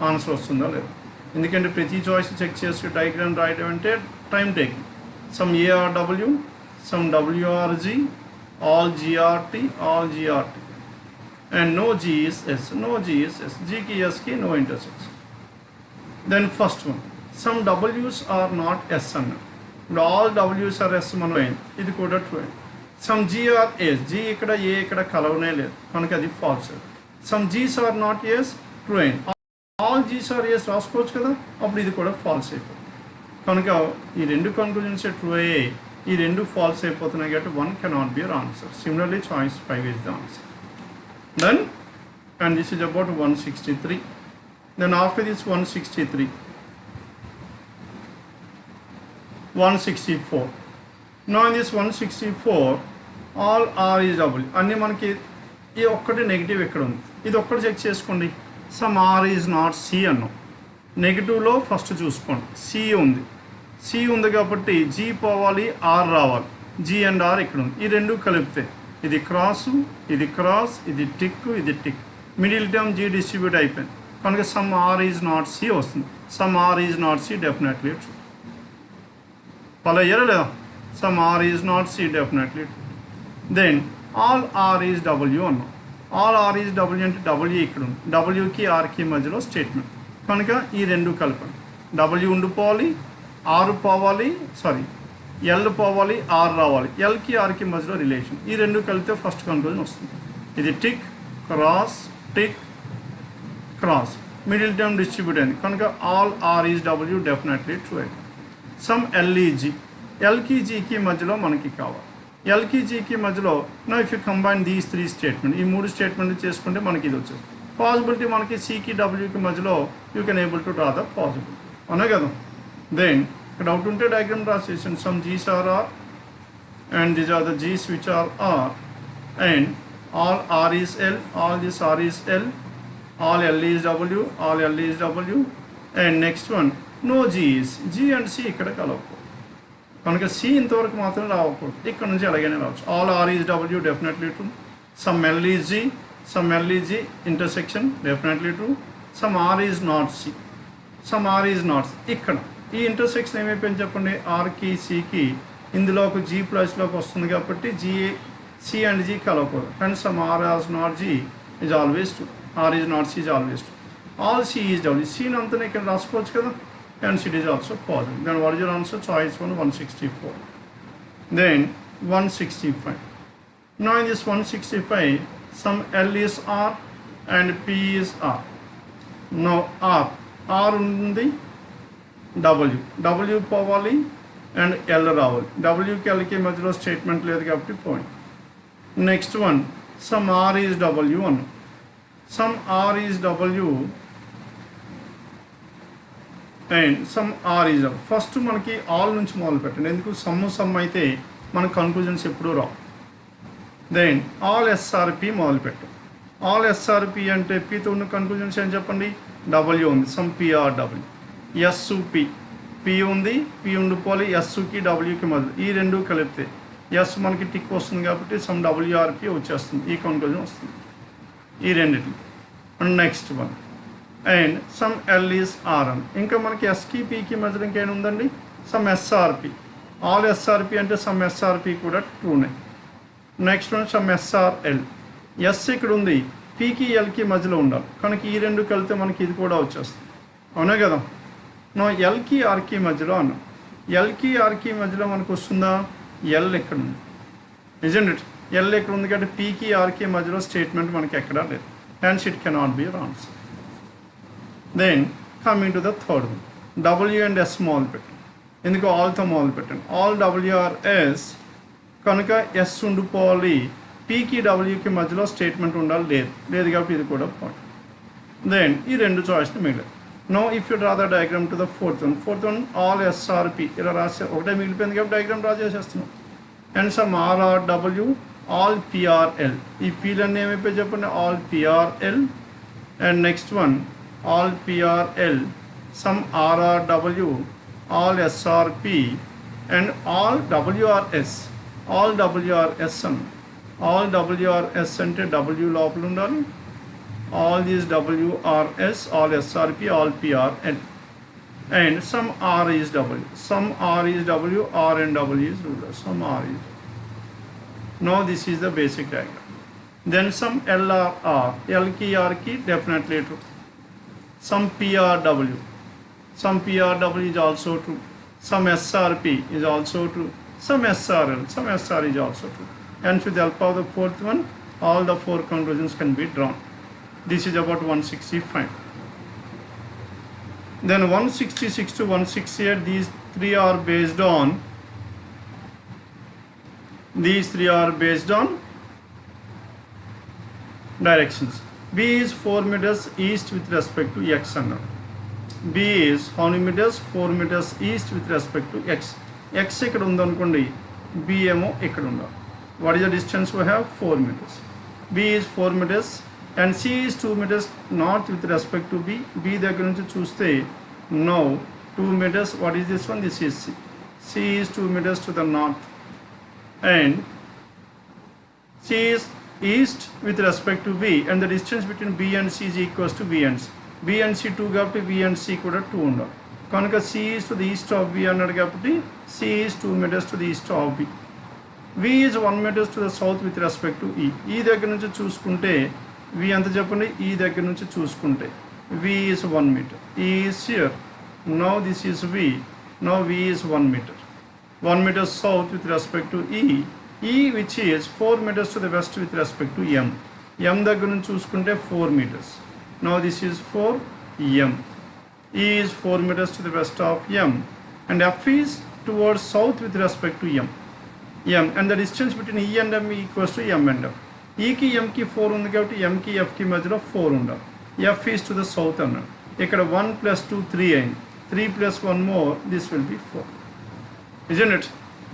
Speaker 1: answer వస్తుందా లేదా. ఎందుకంటే ప్రతి చాయిస్ చెక్ చేసి డయాగ్రామ్ రాయడం అంటే time taking. Some A are W, some W are G, all G are T, all G are T. And no G is S. No G is S. G ki S ki no intersection. Then first one, some W's are not S అన్న. All W's are S మనం ఇది కూడా true. Some G are S. G ఇక్కడ A ఇక్కడ కలవనే లేదు కనుక అది false. Some G's are not S, true. All G's are S రాసుకోవచ్చు కదా, అప్పుడు ఇది కూడా ఫాల్స్ అయిపోతుంది. కనుక ఈ రెండు కన్క్లూజన్స్ ట్రూ అయ్యాయి, ఈ రెండు ఫాల్స్ అయిపోతున్నాయి కాబట్టి 1 cannot be your answer. Similarly choice 5 is the answer. Then, and this is about 163. Then after this 163, 164. Now in this 164, all R is double. అన్నీ మనకి ఈ ఒక్కటి నెగిటివ్ ఎక్కడ ఉంది, ఇది ఒక్కటి చెక్ చేసుకోండి. Some R is not C అన్నాం. నెగిటివ్లో ఫస్ట్ చూసుకోండి, సి ఉంది కాబట్టి జీ పోవాలి, ఆర్ రావాలి. జీ అండ్ ఆర్ ఇక్కడ ఉంది, ఈ రెండు కలిపితే ఇది క్రాసు, ఇది క్రాస్, ఇది టిక్, ఇది tick, middle term G distribute అయిపోయింది కనుక some R is not C వస్తుంది. Some R is not C definitely true. Follow అయ్యారా లేదా? Some R is not C definitely true. Then all R is W అన్నాం. All R is W అంటే W ఇక్కడ ఉంది, డబ్ల్యూకి ఆర్కి మధ్యలో స్టేట్మెంట్ కనుక ఈ రెండు కలపండి. డబ్ల్యూ ఉండిపోవాలి, ఆర్ పోవాలి, ఎల్ పోవాలి, ఆర్ రావాలి. ఎల్కి ఆర్కి మధ్యలో రిలేషన్, ఈ రెండు కలిపితే ఫస్ట్ కన్క్లూజన్ వస్తుంది. ఇది tick cross, tick cross, middle term distribute అయింది కనుక all R is W definitely true అయింది. సమ్ ఎల్ఈజీ, ఎల్కి జీకి మధ్యలో మనకి కావాలి. ఎల్కి జీకి మధ్యలో నా if you combine these 3 statement, ఈ 3 స్టేట్మెంట్ చేసుకుంటే మనకి ఇది వచ్చేది. పాసిబిలిటీ మనకి సికి డబ్ల్యూకి మధ్యలో you can able to draw the possibility అనే కదా. దెన్ డౌట్ ఉంటే డయాగ్రామ్ రాసేసాను. Some Gs are R and these are the Gs which are R and all R is L, all this R is L, all L is W, all L is W. And next one no G is, G and C ఇక్కడ కలవకూడదు కనుక C ఇంతవరకు మాత్రం రావకూడదు, ఇక్కడ నుంచి అలాగనే రావచ్చు. All R is W definitely true. Some L is G, some L is G intersection definitely true. Some R is not C, some R is not C. ఇక్కడ ఈ ఇంటర్సెక్షన్ ఏమైపోయింది చెప్పండి, ఆర్కి సికి ఇందులో ఒక జీ ప్లస్లోకి వస్తుంది కాబట్టి జీ సి అండ్ జీ కలవకూడదు. And some R is not G is always true, R is not C is always true. All C is W, సీని అంతా ఇక్కడ రాసుకోవచ్చు కదా. And it is also positive. Then what is your answer? Choice 1, 164. Then 165. Now in this 165, some L is R and P is R. Now R undi W, W povali and L ravali. W ki L ki madhyalo statement ledhu kabatti point. Next one, some R is W one. Some R is W and some R is R. First మనకి all నుంచి మొదలు పెట్టండి, ఎందుకు some అయితే మన conclusions ఎప్పుడూ రావు. Then all SRP మొదలు పెట్టు. ఆల్ ఎస్ఆర్పి అంటే పితో ఉన్న కన్క్లూజన్స్ ఏం చెప్పండి, డబ్ల్యూ ఉంది, సమ్ పిఆర్డబ్ల్యూ. ఎస్పి, పి ఉంది, పి ఉండిపోవాలి, ఎస్కి డబ్ల్యూకి మొదలు, ఈ రెండు కలిపితే ఎస్ మనకి టిక్ వస్తుంది కాబట్టి సమ్ డబ్ల్యూఆర్పి వచ్చేస్తుంది, ఈ కన్క్లూజన్ వస్తుంది ఈ రెండింటికి. And next one and some L is RN. ఇంకా మనకి ఎస్కి పీకి మధ్యలో ఇంకేం ఉందండి, సమ్ ఎస్ఆర్పి. ఆల్ ఎస్ఆర్పి అంటే సమ్ ఎస్ఆర్పి కూడా ట్రూనే. Next one some SRL. S ఇక్కడ ఉంది, పీకి ఎల్కి మధ్యలో ఉండాలి కనుక ఈ రెండు కలిపితే మనకి ఇది కూడా వచ్చేస్తుంది, అవునా కదా. నో ఎల్కి ఆర్కి మధ్యలో అన్నాం, ఎల్కి ఆర్కి మధ్యలో మనకు వస్తుందా, ఎల్ ఎక్కడ ఉంది, నిజం ఇట్ ఎల్ ఎక్కడ ఉంది కాబట్టి పీకి ఆర్కి మధ్యలో స్టేట్మెంట్ మనకి ఎక్కడా లేదు, hence it cannot be your answer. Then coming to the third one, W and S మొదలు పెట్టండి, ఎందుకు ఆల్తో మొదలు పెట్టండి, ఆల్ డబ్ల్యూఆర్ఎస్ కనుక ఎస్ ఉండిపోవాలి, పీకి డబ్ల్యూకి మధ్యలో స్టేట్మెంట్ ఉండాలి, లేదు కాబట్టి ఇది కూడా పాయింట్. దెన్ ఈ రెండు చాయిస్ని మిగిలేదు. No if you draw the diagram to the fourth one all SRP ఇలా రాసే ఒకటే మిగిలిపోయింది కాబట్టి డయాగ్రామ్ డ్రా చేసేస్తున్నాం. And some RRW all PRL, ఈ పీలన్నీ ఏమైపోయి చెప్పండి, all PRL. And next one all PRL, some RRW, all SRP and all WRS. All WRS అని, ఆల్ డబ్ల్యూఆర్ఎస్ అంటే డబ్ల్యూ లోపల ఉండాలి, all these WRS, all SRP, all PRL, and some R is W, some R is W, R and W is ruler, some R is W. Now this is the basic diagram. Then some LRR, L key, R key, definitely true. Some PRW, some PRW is also true. Some SRP is also true. Some SRL, some SR is also true. And with the help of the fourth one, all the four conclusions can be drawn. This is about 165. Then 166 to 168, these three are based on directions. B is 4 meters east with respect to x. B is how many meters? 4 meters east with respect to x. X ఇక్కడ ఉందనుకోండి, B ఏమో ఇక్కడ ఉండాలి. What is the distance we have? 4 meters. B is 4 meters and C is 2 meters north with respect to B. B దగ్గర నుంచి చూస్తే now 2 meters. What is this one? This is C. C is 2 meters to the north and C is east with respect to B, and the distance between B and C is equals to B and C. B and C 2 కాబట్టి B and C కూడా 2 ఉండాలి కనుక C is to the east of B అన్నాడు కాబట్టి C is 2 meters to the east of B. V is 1 meters to the south with respect to E. E దగ్గర నుంచి చూసుకుంటే V ఎంత చెప్పండి, E దగ్గర నుంచి చూసుకుంటే V is 1 meter. E is here. Now this is V. Now V is 1 meter. 1 meter south with respect to E. E which is 4 meters to the west with respect to M. M దగ్గర నుంచి చూసుకుంటే 4 meters. Now this is 4 M. E is 4 meters to the west of M. And F is towards south with respect to M. M and the distance between E and M equals to M and F. E కి M కి 4 ఉంది కాబట్టి M కి F కి మధ్యలో 4 ఉండాలి. F is to the south అన్నాడు. ఇక్కడ 1 plus 2 3 అయింది. 3 plus 1 more, this will be 4. Isn't it?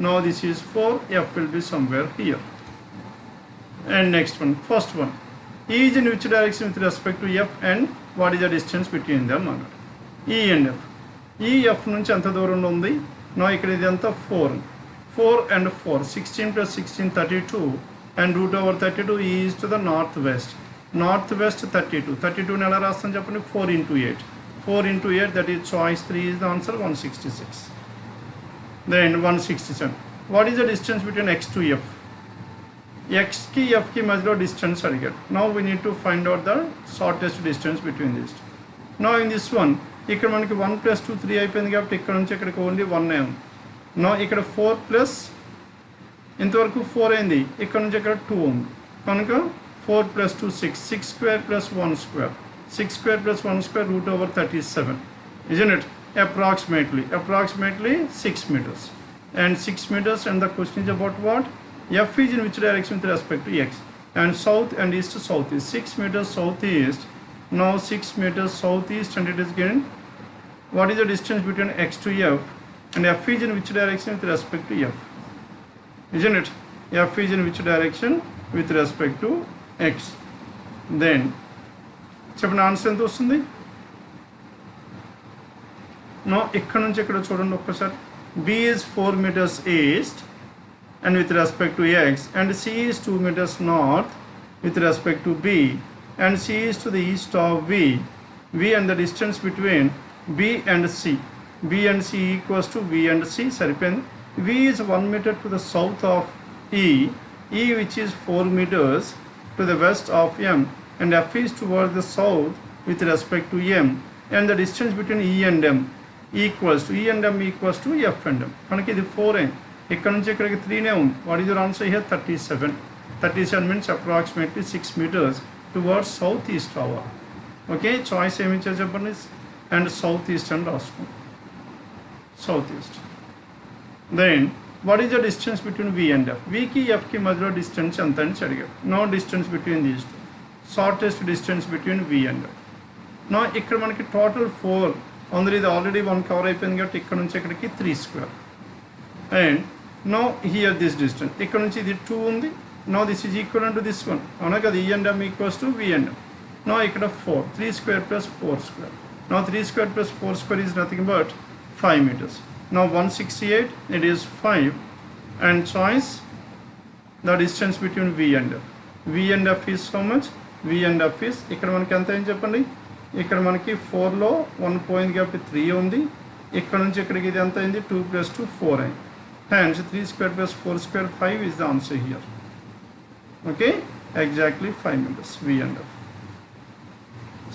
Speaker 1: Now this is 4, F will be somewhere here. And next one, first one. E is in which direction with respect to F and what is the distance between them అన్నాడు. E and F. E F నుంచి ఎంత దూరంలో ఉంది? Now ఇక్కడ ఇది ఎంత 4. 4 and 4, 16 plus 16, 32. And root over 32 E is to the northwest. Northwest 32. 32 ని ఎలా రాస్తాం చెప్పండి, 4 into 8. 4 into 8, that is choice 3 is the answer, 166. Then 167. What is the distance between X to F? X ki F ki మధ్యలో distance అడిగాడు. Now we need to find out the shortest distance between these two. Now in this one, ఇక్కడ మనకి 1 plus 2 3 అయిపోయింది కాబట్టి ఇక్కడ నుంచి ఇక్కడికి only 1 ఉంది. Now ఇక్కడ 4 plus ఇంతవరకు 4 అయింది, ఇక్కడ నుంచి ఇక్కడ 2 ఉంది కనుక 4 plus 2 6, 6 square plus 1 square, 6 square plus 1 square root over 37, isn't it? Approximately 6 meters and 6 meters. And the question is about what? F is in which direction with respect to X, and south and east to southeast. 6 meters southeast. Now 6 meters southeast, and it is given what is the distance between X to F, and F is in which direction with respect to F, isn't it? F is in which direction with respect to X. Then చెప్పండి answer ఎంత వస్తుంది? No ఇక్కడ నుంచి ఇక్కడ చూడండి ఒక్కసారి. B is 4 meters east and with respect to X, and C is 2 meters north with respect to B, and C is to the east of V, V and the distance between B and C. B and C equals to V and C. Saripen. V is 1 meter to the south of E, E which is 4 meters to the west of M, and F is towards the south with respect to M, and the distance between E and M equals to F and M. మనకి ఇది 4 అయింది. ఇక్కడ నుంచి ఇక్కడికి 3 ఉంది. What is your answer here? 37. 37 means approximately 6 meters towards southeast hour. Okay, choice ఏమి ఇచ్చారు చెప్పండి, and southeast అని రాసుకోండి. Southeast. Then what is the distance between V and F? V ki F ki మధ్యలో distance ఎంత అని అడిగారు. No distance between these two. Shortest distance between V and F. Now ఇక్కడ మనకి total 4 అందులో ఇది ఆల్రెడీ 1 కవర్ అయిపోయింది కాబట్టి ఇక్కడ నుంచి ఇక్కడికి 3 square. And now here this distance ఇక్కడ నుంచి ఇది 2 ఉంది. Now this is equivalent to this one. అవునా కదా, E and M equals to V and M. Now ఇక్కడ 4. 3 square plus 4 square. Now 3 square plus 4 square is nothing but 5 meters. Now 168, it is 5, and choice the distance between V and F. V and F is how much? V and F is ఇక్కడ మనకి ఎంత ఏం చెప్పండి, ఇక్కడ మనకి 4లో 1 పోయింది కాబట్టి 3 ఉంది. ఇక్కడ నుంచి ఇక్కడికి ఇది ఎంత అయింది, 2 plus 2 4 అయింది. Hence 3 square plus 4 square 5 is the answer here. Okay, exactly 5 meters V and F.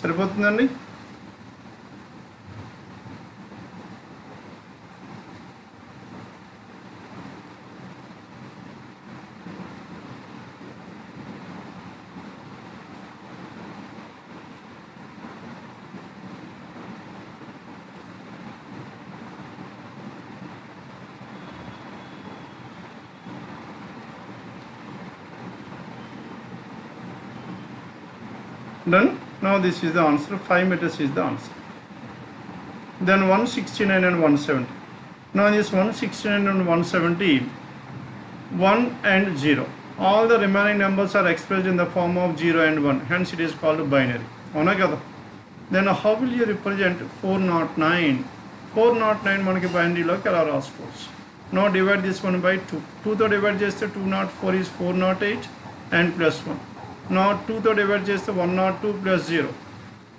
Speaker 1: సరిపోతుందండి. Done. Now this is the answer. 5 meters is the answer. Then 169 and 170. Now this 169 and 170, 1 and 0. All the remaining numbers are expressed in the form of 0 and 1. Hence it is called binary. Then how will you represent 409? 409 మనకి బైనరీలోకి ఎలా రాసుకోవచ్చు? Now divide this one by 2. 2 తో divide చేస్తే 204 is 408 and plus 1. Now 2 తో divide చేస్తే 102 plus 0.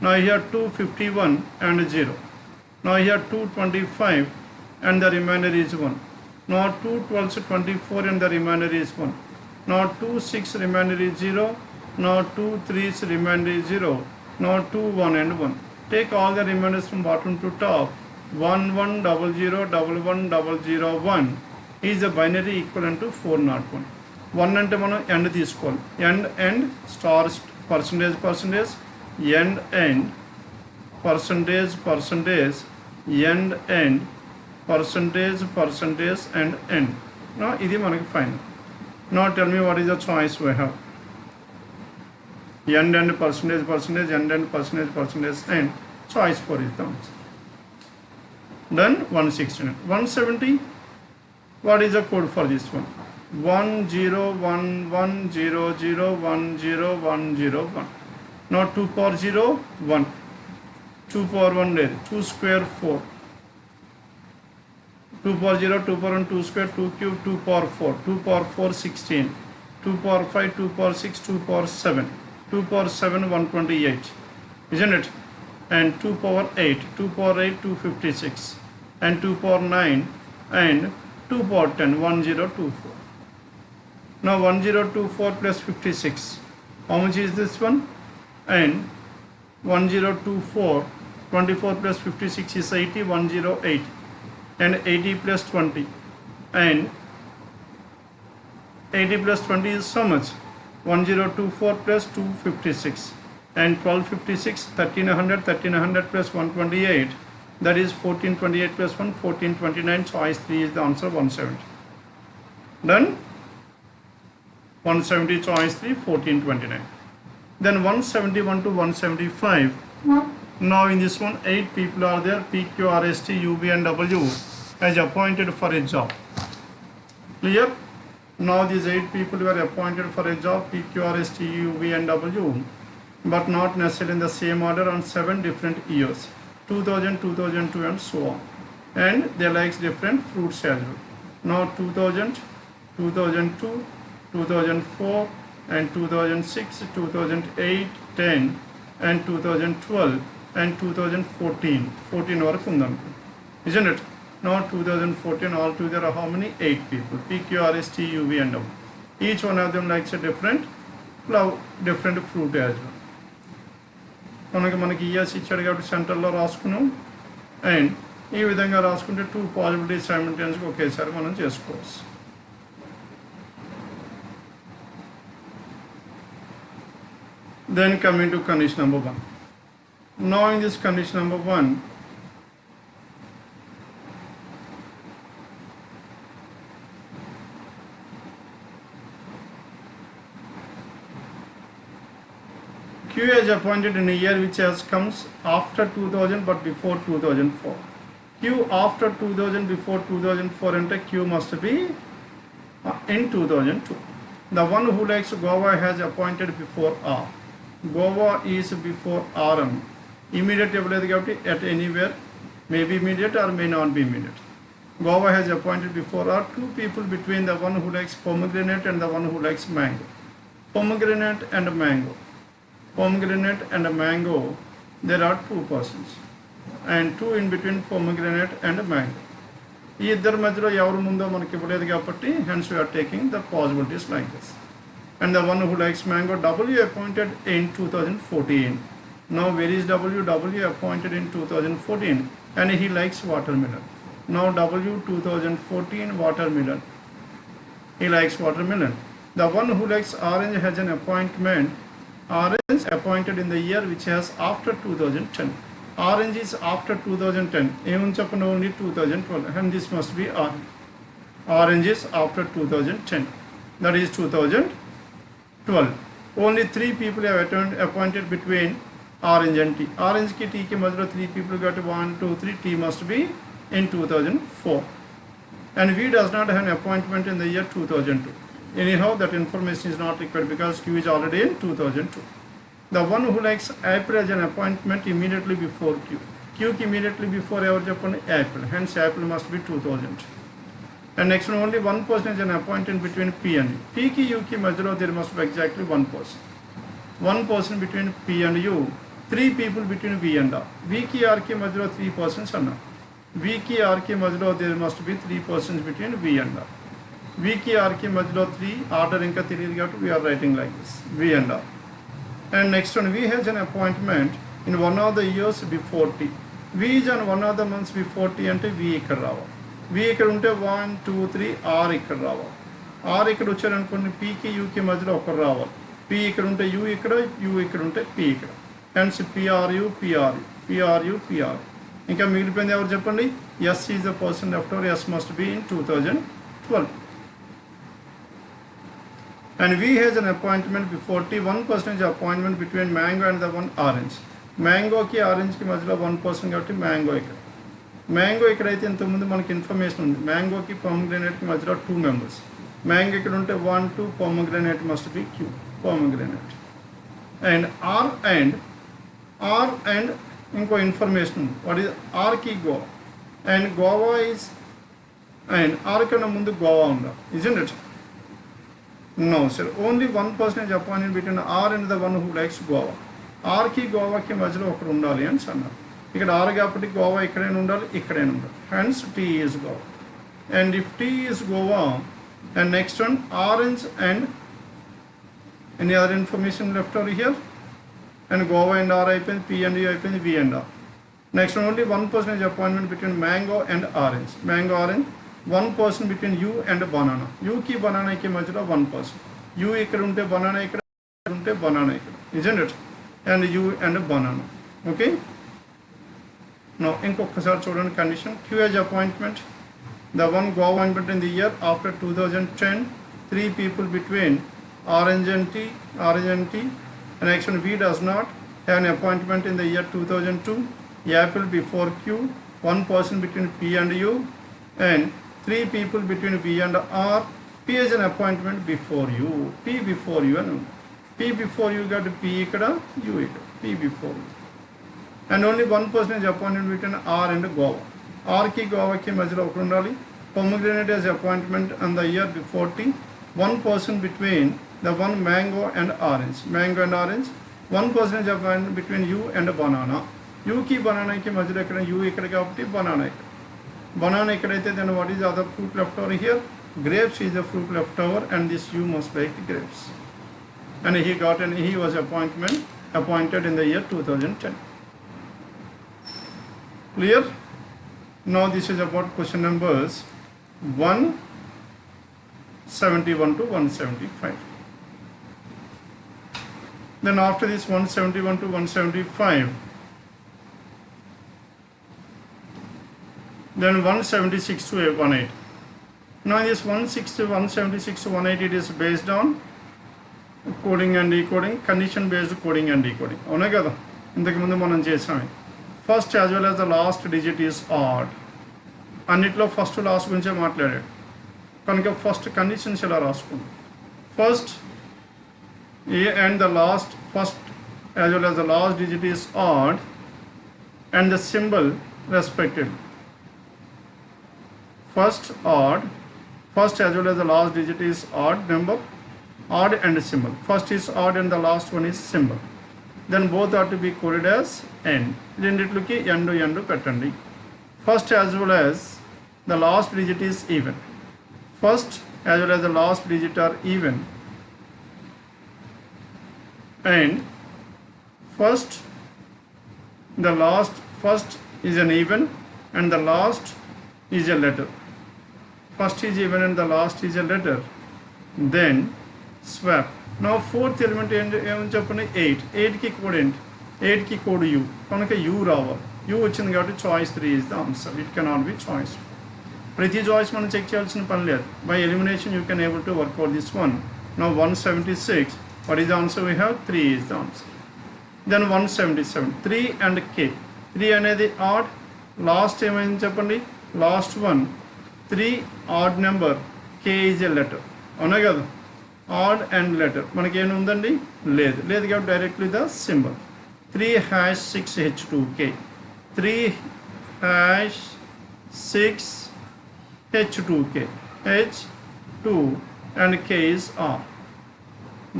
Speaker 1: Now here 251 and 0. Now here 225 and the remainder is 1. Now 2 12 24 and the remainder is 1. Now 2 6 remainder is 0. Now 2 3 remainder is 0. Now 2 1 and 1. Take all the remainders from bottom to top. 1 1 0 0 1 1 0 0 1 is the binary equivalent to 401. 1 అంటే మనం end తీసుకోవాలి. End star percentage end percentage end percentage and end. నా ఇది మనకి final. నా tell me what is the choice we have. End percentage end percentage and choice 4 is the answer. Then 169. 170, what is the code for this one? 10110010101. Now 2 power 0 1, 2 power 1 లేదు, 2 square 4, 2 power 0 2 power 1 2 square 2 cube 2 power 4, 2 power 4 16, 2 power 5 2 power 6 2 power 7, 2 power 7 128, isn't it? And 2 power 8 2 power 8 256, and 2 power 9 and 2 power 10 1024. Now 1024 plus 56, how much is this one? And 1024 24 plus 56 is 80, 108, and 80 plus 20, and 80 plus 20 is so much? 1024 plus 256, and 1256 1300 1300 plus 128, that is 1428 plus 1 1429. Choice 3 is the answer. 170. Done. 170 choice 3 1429. Then 171 to 175. Now in this one 8 people are there. P, Q, R, S, T, U, V and W as appointed for a job. Clear? Now these 8 people were appointed for a job, P, Q, R, S, T, U, V and W, but not necessarily in the same order on 7 different years. 2000, 2002 and so on. And they likes different fruits as well. Now 2000, 2002, 2004 and 2006, 2008, 10 and 2012 and 2014 14 వరకు ఉందనుకో, isn't it? Now 2014 altogether how many? 8 people. P, Q, R, S, T, U, V and W. Each one of them likes a different flower, different fruit as well. కనుక మనకి years ఇచ్చాడు కాబట్టి సెంటర్లో రాసుకున్నాం. And ఈ విధంగా రాసుకుంటే 2 పాసిబిలిటీస్ సైమల్టేనియస్గా ఒకేసారి మనం చేసుకోవచ్చు. Then coming to condition number 1. Now in this condition number 1, Q is appointed in a year which has comes after 2000 but before 2004. Q after 2000 before 2004 and Q must be in 2002. The one who likes Goa has appointed before R. Goa is before RM. Immediate at anywhere, may be immediate or may not be immediate. Goa has appointed before R 2 people between the one who likes pomegranate and the one who likes mango. Pomegranate and mango. Pomegranate and mango, there are 2 persons. And 2 in between pomegranate and mango. ఈ ఇద్దరి మధ్యలో ఎవరు ముందో మనకి ఇవ్వలేదు కాబట్టి hence we are taking the possibilities like this. And the one who likes mango, W appointed in 2014. Now where is W? W appointed in 2014 and he likes watermelon. Now W 2014 watermelon. He likes watermelon. The one who likes orange has an appointment. Orange appointed in the year which has after 2010. Orange is after 2010. Even only 2012 and this must be orange. Orange is after 2010. That is 2012. Only 3 people have appointed between orange and T. Orange ki T ke majlo 3 people got 1, 2, 3. T must be in 2004. And V does not have an appointment in the year 2002. Anyhow, that information is not required because Q is already in 2002. The one who likes April has an appointment immediately before Q. Q ki immediately before April. Hence April must be 2000. And next one, only one person is an appointment between P and U. P ki U ki majlo there must be exactly one person. One person between P and U. 3 people between V and R. V ki R ki majlo 3 persons are not. V ki R ki majlo there must be 3 persons between V and R. V ki R ki majlo 3 order inka తెలియదు, we are writing like this, V and R. And next one, V has an appointment in one of the years before T. V is on one of the months before T ante V ikkada రావాలి. V ఇక్కడ ఉంటే 1, 2, 3 R ఇక్కడ రావాలి. R ఇక్కడ వచ్చారనుకోండి P కి U కి మధ్యలో ఒకరు రావాలి. P ఇక్కడ ఉంటే U ఇక్కడ, U ఇక్కడ ఉంటే P ఇక్కడ. Hence PRU, PRU, PRU, PRU. ఇంకా మిగిలిపోయింది ఎవరు చెప్పండి? S is the person left over. S must be in 2012. And V has an appointment before T. 1 person is appointment between mango and the one orange. Mango ki orange ki మధ్యలో 1 person కాబట్టి mango ఇక్కడ. Mango ఇక్కడైతే ఇంతకుముందు మనకి information ఉంది. Mango ki pomegranate ki మధ్యలో 2 members. Mango ఇక్కడ ఉంటే 1, 2 pomegranate must be Q. Pomegranate. And R and ఇంకో ఇన్ఫర్మేషన్ ఉంది. What is R ki Goa. And Goa is and R కన్నా ముందు గోవా ఉండాలి. Isn't it? No sir, only one person is appointed between R and the one who likes Goa. R ki Goa ki మధ్యలో ఒకరు ఉండాలి అని అన్నారు. ఇక్కడ R కాబట్టి గోవా ఇక్కడైనా ఉండాలి, ఇక్కడైనా ఉండాలి. Hence T is Goa. And if T is Goa, and next one orange and any other information left over here, and Goa and R అయిపోయింది, P and U అయిపోయింది, V and R. Next one, only one person is appointment between mango and orange. Mango, orange. 1 person between U and banana. U ki banana ki మధ్యలో 1 person. U ఇక్కడ ఉంటే banana ఇక్కడ ఉంటే banana ఇక్కడ. Isn't it? And U and banana. Okay? Now ఇంకొకసారి చూడండి condition. Q has appointment. The one go appointment in the year after 2010. 3 people between orange and T. And actually V does not have an appointment in the year 2002. Apple before Q. 1 person between P and U. And 3 people between V and R. P is an appointment before you. P before you. P before you got P ikkada, U ikkada. P before you. And only one person is appointment between R and Goa. R ki Goa ki మధ్యలో ఒకరు ఉండాలి. Pomegranate has appointment on the year before T. 1 person between the one mango and orange. Mango and orange. 1 person is appointment between U and banana. యూకి బనానాకి మధ్యలో ఇక్కడ you ఇక్కడ కాబట్టి banana ఇక్కడ. Banana ikkadaithe, then what is the other fruit left over here? Grapes is the fruit left over, and this you must like grapes. And he was appointed in the year 2010. Clear? Now this is about question numbers 171 to 175. Then after this 171 to 175, then 176 to 180. Now this 176 to 180, it is based on coding and decoding, condition based coding and decoding. అవునా కదా, ఇంతకు ముందు మనం చేసాం. First as well as the last digit is odd. అన్నిట్లో first last గురించే మాట్లాడాడు కనుక ఫస్ట్ కండిషన్స్ ఇలా రాసుకుందాం. First a and the last, first as well as the last digit is odd and the symbol respectively. First odd, first as well as the last digit is odd number, odd and symbol. First is odd and the last one is symbol. Then both are to be coded as n. Renditluki endu pettandi. First as well as the last digit is even. First as well as the last digit are even. And first is an even and the last is a letter. First is even and the last is a letter. Then swap. Now fourth element ఏమని చెప్పండి 8. 8కి code ఏంటి? 8కి code u కనుక u రావాలి. u వచ్చింది కాబట్టి choice 3 is the answer. It cannot be choice 4. ప్రతి choice మనం check చేయాల్సిన పని లేదు. By elimination you can able to work out this one. Now 176, what is the answer we have? 3 is the answer. Then 177, 3 and k. 3 అనేది odd, last ఏమైంది చెప్పండి? Last one 3 odd number, k is a letter. అవునా కదా, odd and letter మనకి ఏమి ఉందండి? లేదు కాబట్టి directly the symbol. 3#6H2K, 3#6H2K, H2 and K is R.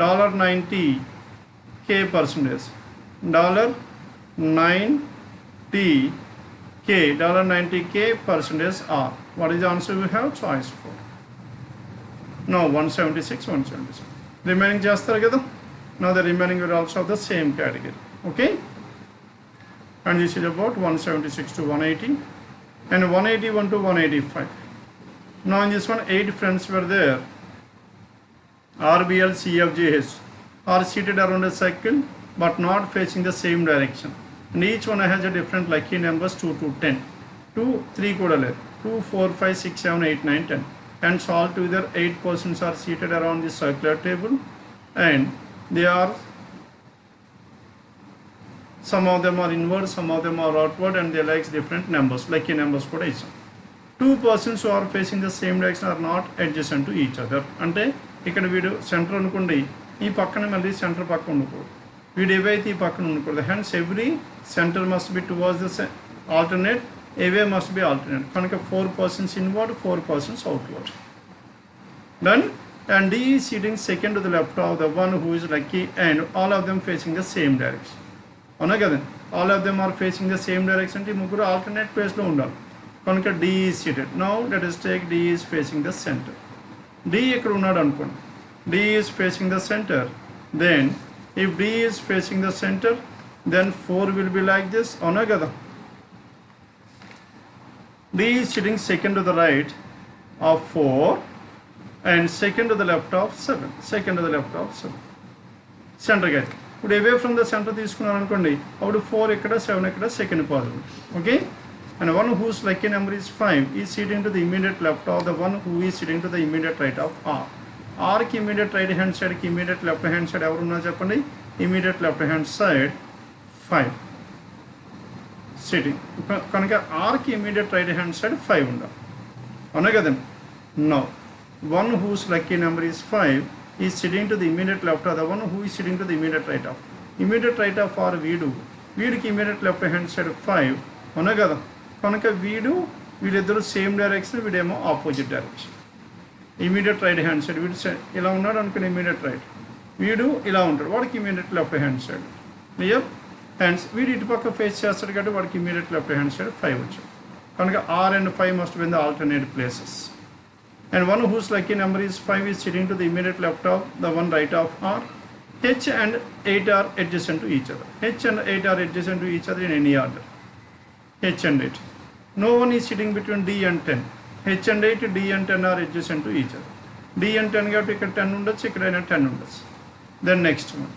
Speaker 1: $90 K percentage, $90K percentage R. What is the answer we have? Choice 4. Now 176, 177. Remaining చేస్తారు కదా. Now the remaining will also have the same category. Okay? And this is about 176 to 180 and 181 to 185. Now in this one, 8 friends were there. RBL, CFGH are seated around a circle but not facing the same direction. And each one has a different lucky numbers 2 to 10. 2, 3 కూడా లేదు. 2, 4, 5, 6, 7, 8, 9, 10. And so altogether 8 persons are seated around this circular table, and they are, some of them are inward, some of them are outward, and they like different numbers, lucky numbers కూడా ఇచ్చాం. 2 persons who are facing the same direction are not adjacent to each other. అంటే ఇక్కడ వీడు centre అనుకోండి, ఈ పక్కన మళ్ళీ centre పక్క ఉండకూడదు, వీడు ఏవైతే ఈ పక్కన ఉండకూడదు. Hence every centre must be towards the alternate, away must be alternate. కనుక 4 persons inward, 4 persons outward. Done. And D is sitting second to the left of the one who is lucky, and all of them facing the same direction. అవునా కదా, all of them are facing the same direction. ఈ ముగ్గురు alternate ప్లేస్లో ఉండాలి కనుక D is seated. Now let us take D is facing the center. D ఇక్కడ ఉన్నాడు అనుకోండి, D is facing the center. Then if D is facing the center, then 4 will be like this. అవునా కదా, D is sitting second to the right of 4 and second to the left of 7. Second to the left of 7. Center gate. Would away from the center తీసుకున్నారు అనుకోండి, అప్పుడు 4 ఇక్కడ 7 ఇక్కడ second possible. Okay, and one whose lucky number is 5 is sitting to the immediate left of the one who is sitting to the immediate right of R. R కి immediate right hand side కి immediate left hand side ఎవరు ఉన్నా చెప్పండి? Immediate left hand side 5 sitting. కనుక R కి immediate right hand side 5 ఉండాలి. అవునా కదండి. Now one whose lucky number is 5 is sitting to the immediate left of the one who is sitting to the immediate right of. Immediate right of R వీడికి immediate left hand side 5. అవునా కదా, కనుక వీళ్ళిద్దరు same direction, వీడేమో opposite direction. Immediate right hand side వీడు ఇలా ఉన్నాడు అనుకుని ఇమీడియట్ రైట్, వీడు ఇలా ఉంటాడు, వాడికి immediate left hand side. Clear? hence వీడి ఇటు పక్క ఫేస్ చేస్తాడు కాబట్టి వాడికి ఇమీడియట్ లెఫ్ట్ హ్యాండ్ సైడ్ 5 వచ్చింది కనుక r and 5 must be in the alternate places. And one whose lucky number is 5 is sitting to the immediate left of the one right of r. H and 8 are adjacent to each other. H and 8 are adjacent to each other in any order. H and 8. No one is sitting between D and 10. H and 8, D and 10 are adjacent to each other. D and 10 కాబట్టి ఇక్కడ 10 ఉండొచ్చు ఇక్కడైనా 10 ఉండొచ్చు. Then next one.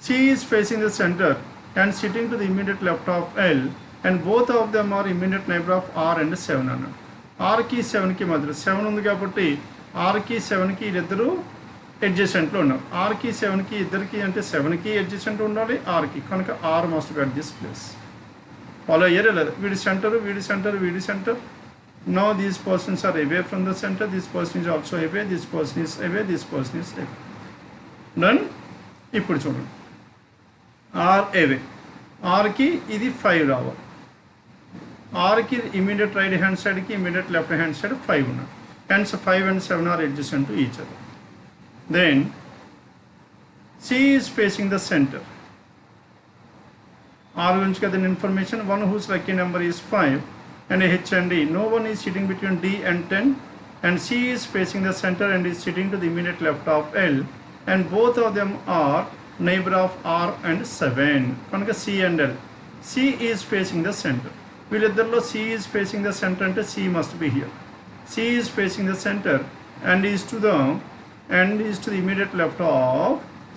Speaker 1: C is facing the center and sitting to the immediate left of L and both of them are immediate neighbor of R and 7 అన్నాడు. R కి 7 కి మధ్యలో 7 ఉంది కాబట్టి R కి 7 కి ఇద్దరు అడ్జసెంట్లో ఉన్నారు. R కి 7 కి ఇద్దరికి అంటే 7 కి అడ్జసెంట్ ఉండాలి R కి కనుక R must be at this place. Follow అయ్యారే లేదా వీడి సెంటర్ వీడి సెంటర్ వీడి centre. Now these persons are away from the center, this person is also away, this person is away, this person is away. Done? ఇప్పుడు చూడండి R away. R కి ఇది 5 రావాలి. R కి immediate right hand side కి immediate left hand side 5 ఉన్నాయి. Hence 5 and 7 are adjacent to each other. Then C is facing the center. R గురించి కదా information, one whose lucky number is 5 and H and D. No one is sitting between D and 10 and C is facing the center and is sitting to the immediate left of L and both of them are neighbor of R and 7 కనుక C and L. C is facing the center. వీళ్ళిద్దరిలో C is facing the center అంటే C must be here. C is facing the center and is to the immediate left of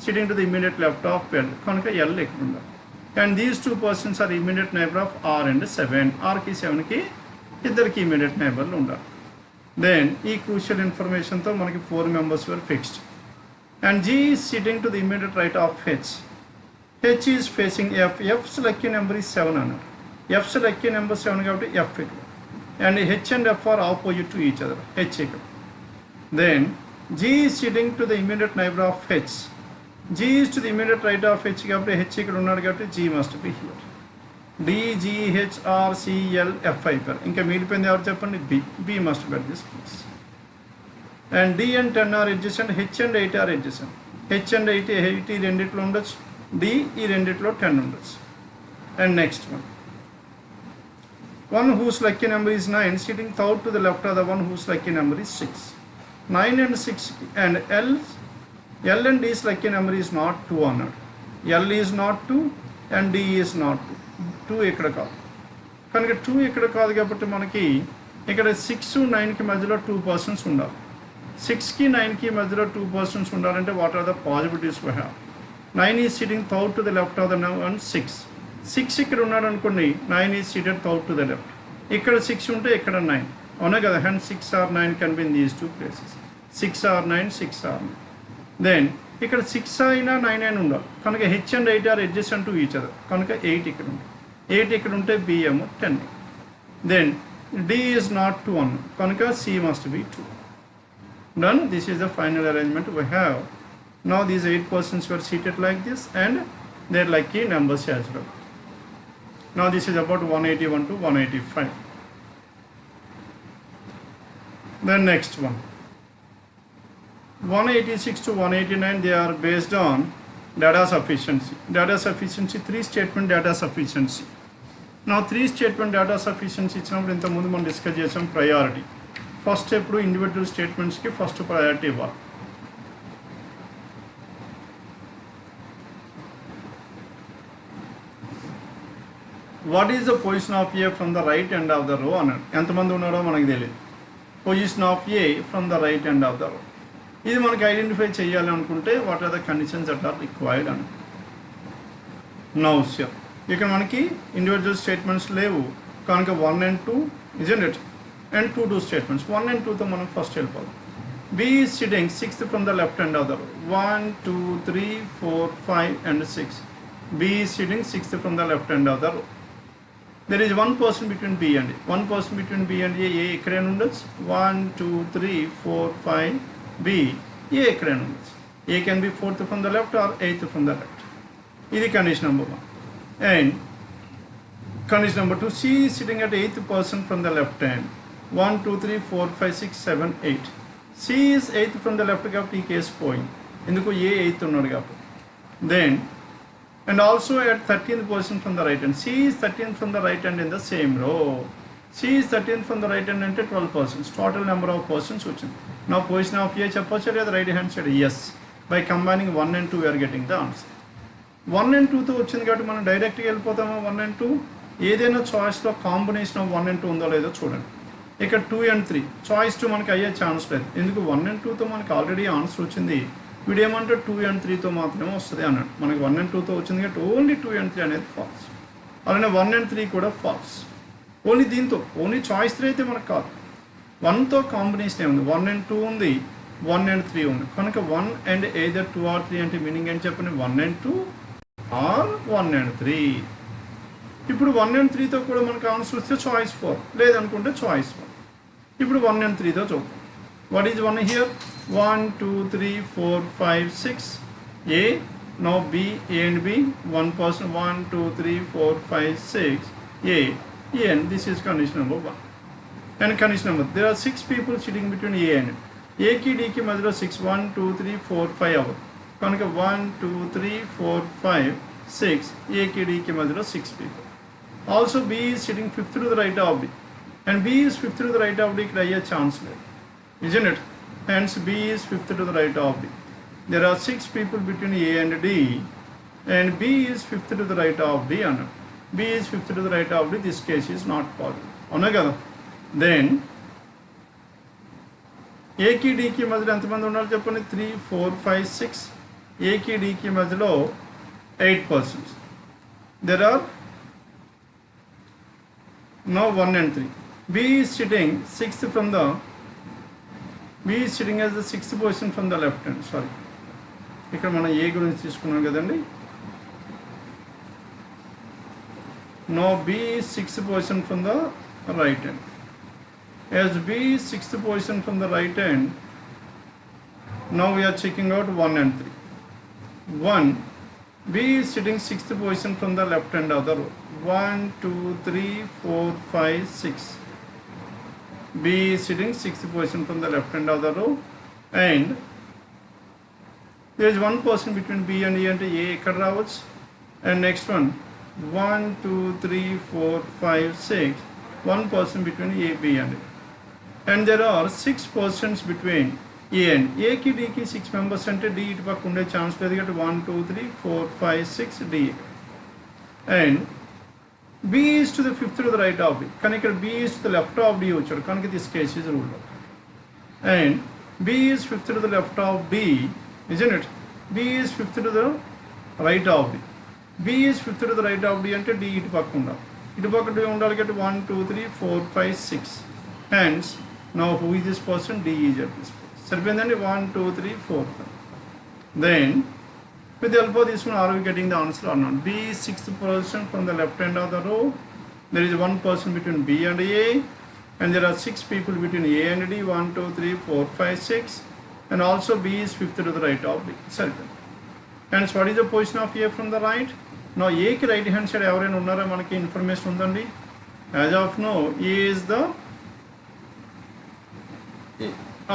Speaker 1: sitting to the immediate left of L కనుక L ఇక్కడ ఉండాలి. And these two persons are immediate neighbor of R and 7. R కి 7 కి ఇద్దరికి immediate neighborలు ఉండాలి. Then ఈ crucial information తో మనకి 4 members were fixed. And G is sitting to the immediate right of H. H is facing F. F's lucky number is 7 అన్నారు. F's lucky number 7 కాబట్టి F ఇక్కడ. And H and F are opposite to each other. H ఇక్కడ. Then G is sitting to the immediate neighbor of H. G is to the immediate right of H కాబట్టి H ఇక్కడ ఉన్నాడు కాబట్టి G must be here. D, G, H, R, C, L, F అయిపోయారు. ఇంకా మిగిలిపోయింది ఎవరు చెప్పండి B. B must be at this place. And D and 10 are adjacent, H and 8 are adjacent. H and 8 ఈ రెండిట్లో ఉండొచ్చు, D ఈ రెండిట్లో 10 ఉండొచ్చు. And next one. One whose lucky number is 9 sitting third to the left of the one whose lucky number is 6. 9 and 6 and L and D's lucky number is not 2 అన్నాడు. L is not 2 and D is not 2. 2 ఇక్కడ కాదు కనుక 2 ఇక్కడ కాదు కాబట్టి మనకి ఇక్కడ 6 9కి మధ్యలో 2 persons ఉండాలి. 6కి 9కి మధ్యలో 2 persons ఉండాలంటే what are the possibilities we have? 9 is sitting third to the left of the one 6. 6 ఇక్కడ ఉన్నాడు అనుకోండి, 9 is seated third to the left. ఇక్కడ 6 ఉంటే ఇక్కడ 9 అవునా కదా. Hence 6 or 9 can be in these 2 places. 6 or 9, 6 or 9. దెన్ ఇక్కడ 6 అయినా 9 అయినా ఉండాలి కనుక H and 8 are adjacent to each other కనుక 8 ఇక్కడ ఉంది. 8 ఇక్కడ ఉంటే B ఏమో 10. దెన్ D ఈజ్ నాట్ 2 అన్నాడు కనుక C must be 2. Done. This is the final arrangement we have. Now these 8 persons were seated like this and their lucky numbers as well. Now this is about 181 to 185. The next one, 186 to 189, they are based on data sufficiency. Data sufficiency, 3 statement data sufficiency. Now 3 statement data sufficiency ఇచ్చినప్పుడు ఇంతకుముందు మనం discuss చేసాం priority. First ఎప్పుడు individual స్టేట్మెంట్స్కి first priority ఇవ్వాలి. What is the position of A from the right end of the row అన్నాడు. ఎంతమంది ఉన్నాడో మనకు తెలియదు. Position of A from the right end of the row ఇది మనకి ఐడెంటిఫై చేయాలి అనుకుంటే what are the conditions that are required అని. నౌ ష్యూర్ ఇక్కడ మనకి ఇండివిజువల్ స్టేట్మెంట్స్ లేవు కనుక 1 and 2 isn't it? And 2 statements. 1 and 2 తో మనం ఫస్ట్ వెళ్ళిపోదాం. B is sitting 6th from the left end of the row. 1, 2, 3, 4, 5 and 6. B is sitting 6th from the left end of the row. There is one person between B and A. One person between B and A. A ఎక్కడైనా ఉండొచ్చు. 1, 2, 3, 4, 5. B A ఎక్కడైనా ఉండొచ్చు. A can be 4th from the left or 8th from the left. ఇది condition number 1. And condition number 2. C is sitting at 8th person from the left hand. 1, 2, 3, 4, 5, 6, 7, 8. C is 8th from the left కాబట్టి ఈ case పోయింది ఎందుకు A 8th ఉన్నాడు కాబట్టి. దెన్ and also at 13th position from the right hand. C is 13th from the right hand in the same row. C is 13th from the right hand అంటే 12 persons. Total number of persons వచ్చింది. Now position of A చెప్పొచ్చు లేదా right hand side? Yes. By combining 1 and 2 we are getting the answer. 1 and 2తో వచ్చింది కాబట్టి మనం డైరెక్ట్గా వెళ్ళిపోతామా 1 and 2? ఏదైనా చాయిస్లో కాంబినేషన్ ఆఫ్ 1 and 2 ఉందో లేదో చూడండి. ఇక్కడ 2 and 3 చాయిస్ 2 మనకి అయ్యే ఛాన్స్ లేదు, ఎందుకు 1 and 2తో మనకి ఆల్రెడీ ఆన్సర్ వచ్చింది. వీడేమంటే 2 and 3తో మాత్రమే వస్తుంది అన్నాడు. మనకి 1 and 2తో వచ్చింది కాబట్టి ఓన్లీ 2 and 3 అనేది ఫాల్స్. అలానే 1 and 3 కూడా ఫాల్స్. ఓన్లీ దీంతో ఓన్లీ చాయిస్ 3 అయితే మనకు కాదు. 1తో కాంబినేషన్ ఏముంది, 1 and 2 ఉంది, 1 and 3 ఉంది. కనుక 1 and either 2 or 3 అంటే మీనింగ్ ఏం చెప్పండి, 1 and 2 ఆర్ 1 and 3. ఇప్పుడు 1 and 3తో కూడా మనకు ఆన్సర్ వస్తే చాయిస్ 4, లేదనుకుంటే చాయిస్ 1. ఇప్పుడు 1 and 3తో చూద్దాం. What is 1 here? 1, 2, 3, 4, 5, 6. A. Now B, A and B. 1 person. 1, 2, 3, 4, 5, 6. A. And this is condition number 1. And condition number, there are 6 people sitting between A and A ki D ki madhya 6. 1, 2, 3, 4, 5 hour. Kanaka 1, 2, 3, 4, 5, 6. A ki D ki madhya 6 people. Also B is sitting 5th to the right of B. And B is 5th to the right of D ikkada ayye chance లేదు, isn't it? Hence B is 5th to the right of B. There are 6 people between A and D, and B is 5th to the right of D. And B is 5th to the right of D. This case is not possible. అవునా కదా? Then A కి D కి మధ్యలో ఎంతమంది ఉండాలి చెప్పండి, 3, 4, 5, 6. A కి D కి మధ్యలో 8 persons. There are now 1 and 3. B is sitting 6th from the B is sitting as the 6th position from the left hand. Sorry, ఇక్కడ మనం A గురించి తీసుకున్నాం కదండి. Now B is 6th position from the right hand. As B is 6th position from the right hand, now we are checking out 1 and 3. 1, B is sitting 6th position from the left hand of the row. 1, 2, 3, 4, 5, 6. B is sitting 6th position from the left hand of the row, and there is 1 person between B and A అంటే A ఇక్కడ రావచ్చు. And next one, 1, 2, 3, 4, 5, 6. 1 person between A, B and A. And there are 6 persons between A and A కి D కి 6 members అంటే D ఇటు పక్క ఉండే chance లేదు కాబట్టి 1, 2, 3, 4, 5, 6 D. And B is to the 5th to the right of B. కానీ ఇక్కడ B is to the left of D వచ్చాడు కనుక this case is ruled out. And B is 5th to the left of B, isn't it? B is 5th to the right of D. B is 5th to the right of D అంటే D ఇటు పక్క ఉండాలి. ఇటు పక్క D ఉండాలి కాబట్టి 1, 2, 3, 4, 5, 6. Hence, now who is this person? D is at this place. సరిపోయిందండి, 1, 2, 3, 4, 5. Then with the help of this one, are we getting the answer or not? B is 6th person from the left hand of the row. There is 1 person between B and A, and there are 6 people between A and D. 1, 2, 3, 4, 5, 6. And also B is 5th to the right of D. Certain. And so what is the position of A from the right? Now A ki right hand side ఎవరైనా ఉన్నారా మనకి information ఉందండి. As of now, A is the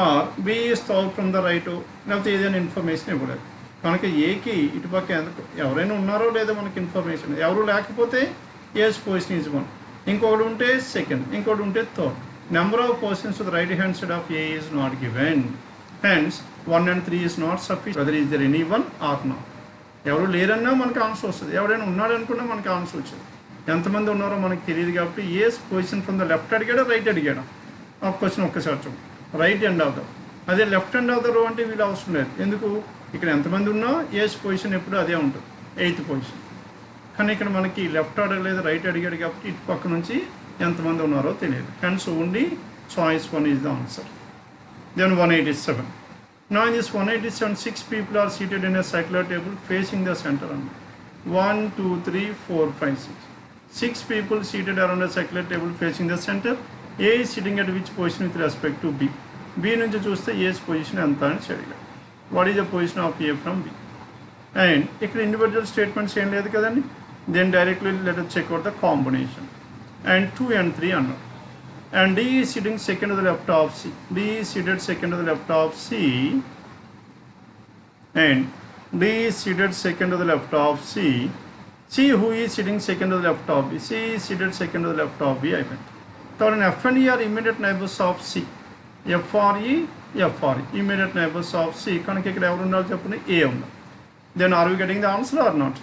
Speaker 1: or B is thought from the right. లేకపోతే ఏదైనా information ఇవ్వలేదు కనుక ఏకి ఇటుపక్క ఎవరైనా ఉన్నారో లేదో మనకి ఇన్ఫర్మేషన్. ఎవరు లేకపోతే ఏస్ పొజిషన్ ఈజ్ 1, ఇంకొకటి ఉంటే సెకండ్, ఇంకొకటి ఉంటే third. Number of persons to the right hand side of A is not given. Hence 1 and 3 is not sufficient. Whether is there anyone or not. ఎవరు లేరన్నా మనకు ఆన్సర్ వస్తుంది, ఎవరైనా ఉన్నాడు అనుకున్నా మనకు ఆన్సర్ వచ్చింది. ఎంతమంది ఉన్నారో మనకు తెలియదు కాబట్టి A's position from the left అడిగాడా రైట్ అడిగాడా ఆ క్వశ్చన్ ఒక్కసారి చూడండి. రైట్ ఎండ్ ఆఫ్ ద, అదే left end of the row అంటే వీళ్ళు అవసరం లేదు, ఎందుకు ఇక్కడ ఎంతమంది ఉన్నా ఏస్ పొజిషన్ ఎప్పుడు అదే ఉంటుంది, 8th పొజిషన్. కానీ ఇక్కడ మనకి లెఫ్ట్ అడగలేదు రైట్ అడిగాడు కాబట్టి ఇటు పక్క నుంచి ఎంతమంది ఉన్నారో తెలియదు. Hence only choice 1 is the answer. Then 187. Now in this 187, 6 people are seated in a circular table facing the center. 1, 2, 3, 4, 5, 6. 6 people seated around a circular table facing the center. A is sitting at which position with respect to B? B నుంచి చూస్తే A's position ఎంత అని అడిగాడు. What is the position of A from B? And ఇక్కడ individual statements ఏం లేదు కదండి. Then directly let us check out the combination. And 2 and 3 అన్నారు. And D is sitting second to the left of C. D is seated second to the left of C. And D is seated second to the left of C. C who is sitting second to the left of B. C is seated second to the left of B. Third, F and E are immediate neighbors of C. F R E, immediate neighbors of C. Then are we getting the answer or not?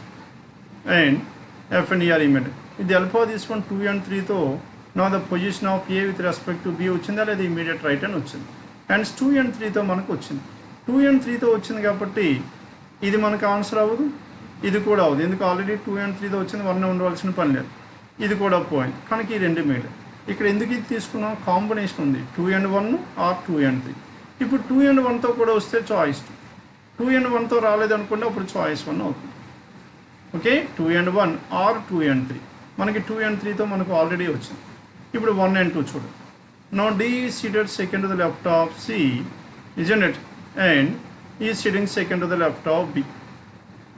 Speaker 1: And F and E are immediate. With the help of this one 2 and 3 though, now the position of A with respect to B వచ్చిందా లేదా immediate right అని వచ్చింది. Hence 2 and 3 తో మనకు వచ్చింది. 2 and 3 తో వచ్చింది కాబట్టి ఇది మనకు ఆన్సర్ అవ్వదు, ఇది కూడా అవ్వదు. ఎందుకు ఆల్రెడీ 2 and 3 తో వచ్చింది, 1 ఉండవలసిన పని లేదు. ఇది కూడా పోయింది కనుక ఈ రెండు మేలు. ఇక్కడ ఎందుకు ఇది తీసుకున్నాం, కాంబినేషన్ ఉంది 2 and 1 ఆర్ 2 and 3. ఇప్పుడు 2 and 1 తో కూడా వస్తే చాయిస్ 2, 2 and 1 తో రాలేదనుకోండి అప్పుడు చాయిస్ 1 అవుతుంది. Okay, 2 and 1 or 2 and 3. మనకి 2 and 3 తో మనకు ఆల్రెడీ వచ్చింది. ఇప్పుడు 1 and 2 చూడండి. Now D is seated second to the left of C, isn't it? And E is sitting second to the left of B.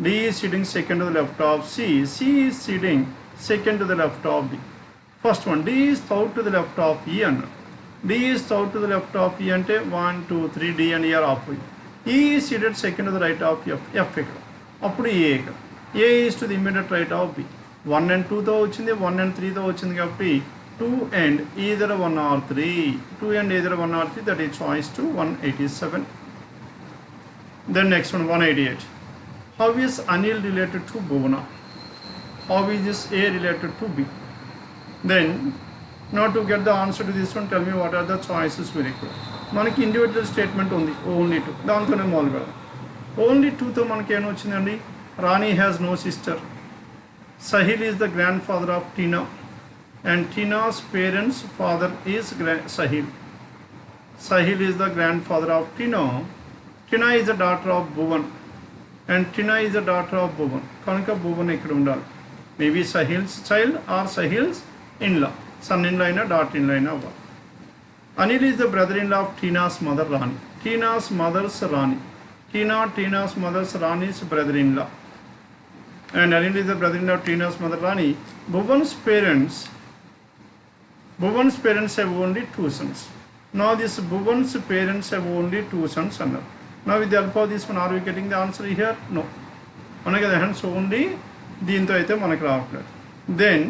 Speaker 1: D is sitting second to the left of C. C is sitting second to the left of B. First one, D is south to the left of E and D is south to the left of E ante 1, 2, 3 D and E are opposite. E is seated second to the right of F. F ikkada. Appudu A ikkada. A is to the immediate right of B. 1 and 2 తో వచ్చింది, 1 and 3 తో వచ్చింది కాబట్టి 2 and either 1 or 3. 2 and either 1 or 3, that is choice 2, 187. Then next one, 188. How is Anil related to Bhuvana? How is this A related to B? Then, now to get the answer to this one, tell me what are the choices we require. మనకి individual statement ఉంది, only 2. దాంతోనే మొదలు పెడదాం. Only 2తో మనకి ఏమొచ్చిందండి, Rani has no sister. Sahil is the grandfather of Tina and Tina's parents' father is Sahil. Sahil is the grandfather of Tina. Tina is the daughter of Bhuvan and Tina is the daughter of Bhuvan. Kanuka Bhuvan ikkada undali. Maybe Sahil's child or Sahil's in-law. Son-in-law aina daughter-in-law aina avva. Anil is the brother-in-law of Tina's mother Rani. Tina's mother's Rani. Tina's mother's Rani's brother-in-law. And Anil is the brother-in-law of Tina's mother Rani. Bhuvan's parents have only 2 sons. Now this Bhuvan's parents have only 2 sons. Now with the help of this one, are we getting the answer here? No. Hence only దీంతో అయితే మనకు రావట్లేదు. Then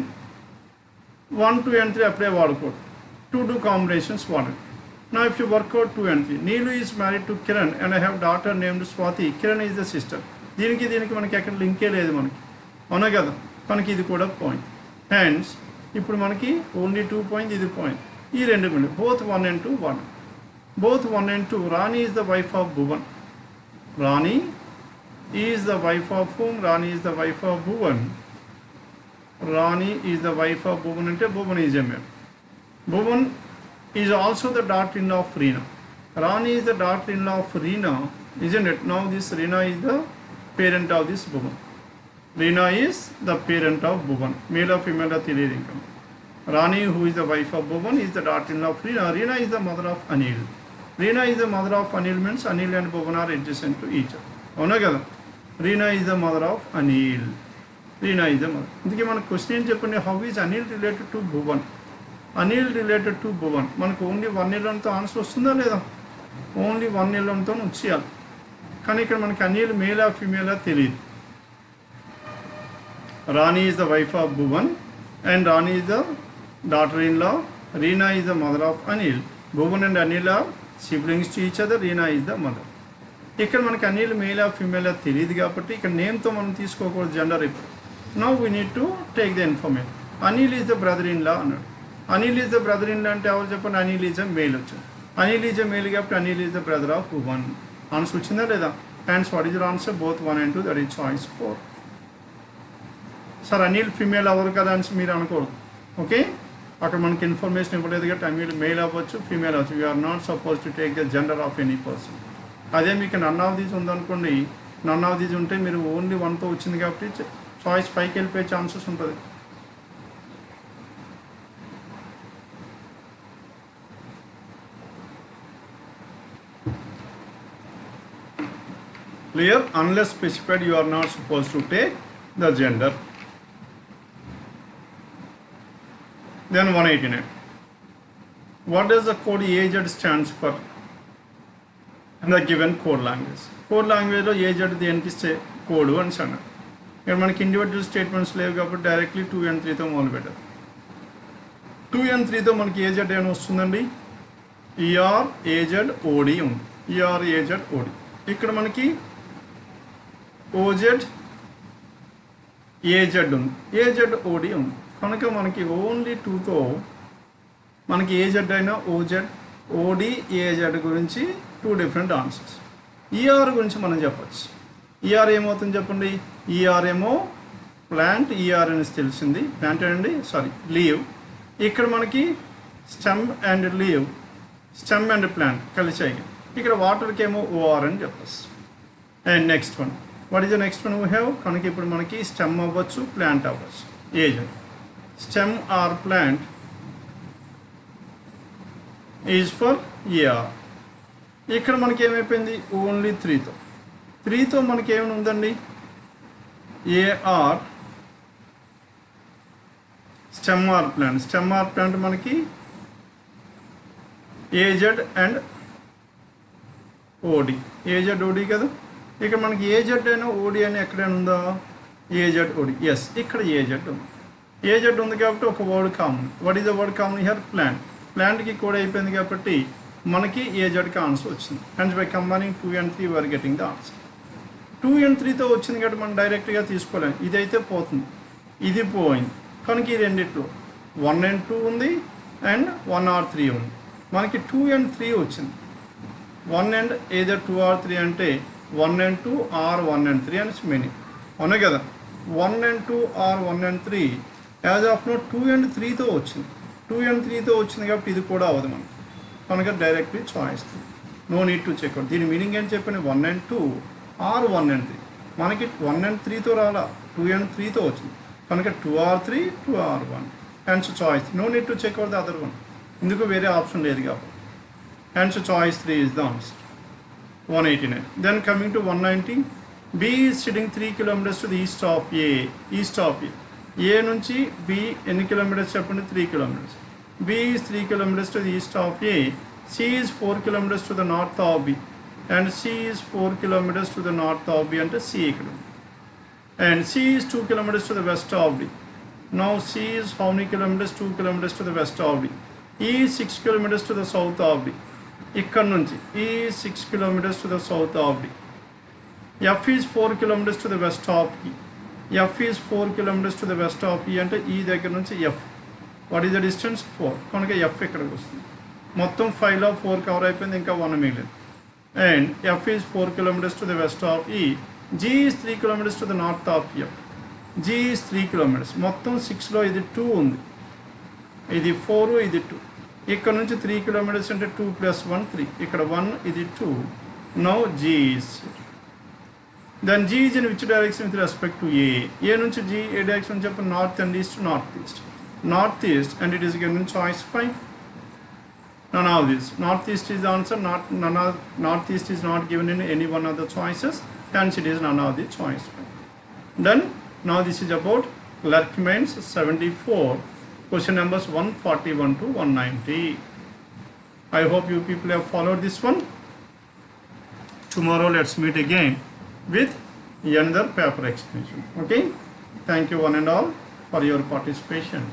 Speaker 1: 1, 2 and 3 అప్పుడే వాడుకోవద్దు. 2 do combinations వాడండి. Now if you work out 2 and 3, Neelu is married to Kiran and I have daughter named Swati. Kiran is the sister. దీనికి మనకి ఎక్కడ లింకే లేదు మనకి, అవునా కదా, మనకి ఇది కూడా పాయింట్. హెన్స్ ఇప్పుడు మనకి ఓన్లీ 2 పాయింట్, ఇది పాయింట్. ఈ రెండు minute both 1 and 2 1. Both 1 and 2. Rani is the wife of Bhuvan. Rani is the wife of whom? Rani is the wife of Bhuvan. Rani is the wife of Bhuvan ante Bhuvan is a male. Bhuvan is also the daughter-in-law of Reena. Rani is the daughter-in-law of Reena, isn't it? Now this Reena is the parent of this Bhuvan. Reena is the parent of Bhuvan. Male or female తెలియదు ఇంకా. Rani, who is the wife of Bhuvan, is the daughter-in-law of Reena. Reena is the mother of Anil. Reena is the mother of Anil means Anil and Bhuvan are adjacent to each other. అవునా కదా? Reena is the mother of Anil. Reena is the mother. ఇందుకే మన question ఏం చెప్పండి, how is Anil related to Bhuvan? Anil related to Bhuvan. మనకు only 1 ఎలిమెంట్తో answer వస్తుందా లేదా? Only 1 ఎలిమెంట్తో వచ్చేయాలి. కానీ ఇక్కడ మనకి అనిల్ మేలా ఫీమేలా తెలియదు. Rani is the wife of Bhuvan and Rani is the daughter-in-law. Reena is the mother of Anil. Bhuvan and Anil are siblings to each other. Reena is the mother. ఇక్కడ మనకి అనిల్ మేలా ఫీమేలా తెలియదు కాబట్టి ఇక్కడ నేమ్తో మనం తీసుకోకూడదు జెండర్. ఇప్పుడు now we need to take the information. Anil is the brother-in-law అన్నాడు. అనిల్ ఈజ్ ద బ్రదర్-ఇన్-లా అంటే ఎవరు చెప్పండి, అనిల్ ఈజ్ అ మేల్ వచ్చింది. అనిల్ ఈజ్ అ మేల్ కాబట్టి Anil is the brother of Bhuvan. Answer వచ్చిందా లేదా? And what is your answer? Both 1 and 2, that is choice 4. Sir Anil female అవ్వరు కదా అని మీరు అనుకోరు. ఓకే, అక్కడ మనకి ఇన్ఫర్మేషన్ ఇవ్వలేదు కాబట్టి అనిల్ మేల్ అవ్వచ్చు, ఫీమేల్ అవ్వచ్చు. You are not suppose to take the gender of any person. అదే మీకు నన్ ఆఫ్ దీస్ ఉందనుకోండి, నన్ ఆఫ్ దీస్ ఉంటే మీరు ఓన్లీ 1తో వచ్చింది కాబట్టి చాయిస్ 5కి వెళ్ళిపోయే ఛాన్సెస్ ఉంటుంది. Clear? Unless specified, you are not supposed to take the gender. Then 189. What does the code AZ stands for? The given code language. Code లాంగ్వేజ్లో AZ దేనికి కోడ్ అని అన్నారు. ఇక్కడ మనకి ఇండివిజువల్ స్టేట్మెంట్స్ లేవు కాబట్టి డైరెక్ట్లీ 2 and 3తో మొదలు పెట్టారు. 2 and 3తో మనకి ఏజెడ్ ఏమైనా వస్తుందండి, ఈఆర్ ఏజెడ్ ఓడి ఉంది. ఈఆర్ ఏజెడ్ ఓడి. ఇక్కడ మనకి ఓజెడ్ ఏజెడ్ ఉంది, ఏజెడ్ ఓడి ఉంది. కనుక మనకి ఓన్లీ 2తో మనకి ఏజెడ్ అయినా ఓజెడ్ ఓడి ఏజెడ్ గురించి 2 డిఫరెంట్ ఆన్సర్స్. ఈఆర్ గురించి మనం చెప్పచ్చు. ఈఆర్ ఏమవుతుంది చెప్పండి, ఈఆర్ ఏమో ప్లాంట్, ఈఆర్ అని తెలిసింది ప్లాంట్ అండి, సారీ లీవ్. ఇక్కడ మనకి stem and leave, stem and plant కలిసాయి. ఇక్కడ వాటర్కి ఏమో ఓఆర్ అని చెప్పచ్చు. And next one, what is the next one we have? కనుక ఇప్పుడు మనకి స్టెమ్ అవ్వచ్చు, ప్లాంట్ అవ్వచ్చు. AZ stem or plant is for AR. ఇక్కడ మనకి ఏమైపోయింది, ఓన్లీ 3తో మనకి ఏమైనా ఉందండి, AR stem or plant. Stem or plant మనకి AZ and OD, AZ OD కదా. ఇక్కడ మనకి ఏజెడ్ అయినా ఓడి అని ఎక్కడైనా ఉందా, ఏజెడ్ ఓడి, ఎస్ ఇక్కడ ఏజెడ్ ఉంది. ఏజెడ్ ఉంది కాబట్టి ఒక word common. What is the word common here? Plant. ప్లాంట్కి కూడా అయిపోయింది కాబట్టి మనకి ఏజెడ్కి ఆన్సర్ వచ్చింది. And by combining 2 and 3 were getting the answer. 2 and 3తో వచ్చింది కాబట్టి మనం డైరెక్ట్గా తీసుకోలేము. ఇదైతే పోతుంది, ఇది పోయింది. కనుక ఈ రెండిట్లో 1 and 2 ఉంది అండ్ 1 or 3 ఉంది. మనకి 2 and 3 వచ్చింది. 1 and either 2 or 3 అంటే 1 and 2 or 1 and 3 అని మీనింగ్ అవునా కదా. 1 and 2 or 1 and 3 as of no 2 and 3తో వచ్చింది. 2 and 3తో వచ్చింది కాబట్టి ఇది కూడా అవ్వదు మనకి. కనుక directly choice, no need to check out. దీని మీనింగ్ ఏం చెప్పిన 1 and 2 or 1 and 3. మనకి 1 and 3తో రాలా, 2 and 3తో వచ్చింది. కనుక 2 or 3, 2 or 1. Hence choice, no need to check out the other one. ఎందుకు వేరే ఆప్షన్ లేదు కాబట్టి. Hence choice 3 is the answer. 189. Then coming to 190, B is sitting 3 kilometers to the east of A. East of A. A నుంచి B ఎన్ని kilometres చెప్పండి, 3 kilometers. B is 3 kilometers to the east of A. C is 4 kilometers to the north of B. And C is 4 kilometers to the north of B అంటే C ఇక్కడ. And C is 2 kilometers to the west of B. Now C is how many kilometers? 2 kilometers to the west of B. E is 6 kilometers to the south of B. ఇక్కడ నుంచి E is 6 kilometers to the south of B. F is 4 kilometers to the west of E. F is 4 kilometers to the west of E అంటే E దగ్గర నుంచి F. What is the distance? 4. కనుక F ఇక్కడికి వస్తుంది. మొత్తం 5లో 4 cover అయిపోయింది, ఇంకా 1 మిగిలింది. And F is 4 kilometers to the west of E. G is 3 kilometers to the north of F. G is 3 kilometers. మొత్తం 6లో ఇది 2 ఉంది, ఇది 4, ఇది 2. ఇక్కడ నుంచి 3 kilometers అంటే 2 + 1 3. ఇక్కడ 1, ఇది 2. Now G is. Then G is in which direction with respect to A? A నుంచి G ఏ డైరెక్షన్ చెప్పండి, north and east. North east, north east, and it is given in choice 5. None of this. Northeast is the answer. Northeast is not given in any one of the choices. Hence it is none of the choice. Then now this is about Clerkmans 74. Question numbers 141 to 190. I hope you people have followed this one. Tomorrow let's meet again with another paper explanation. Okay. Thank you one and all for your participation.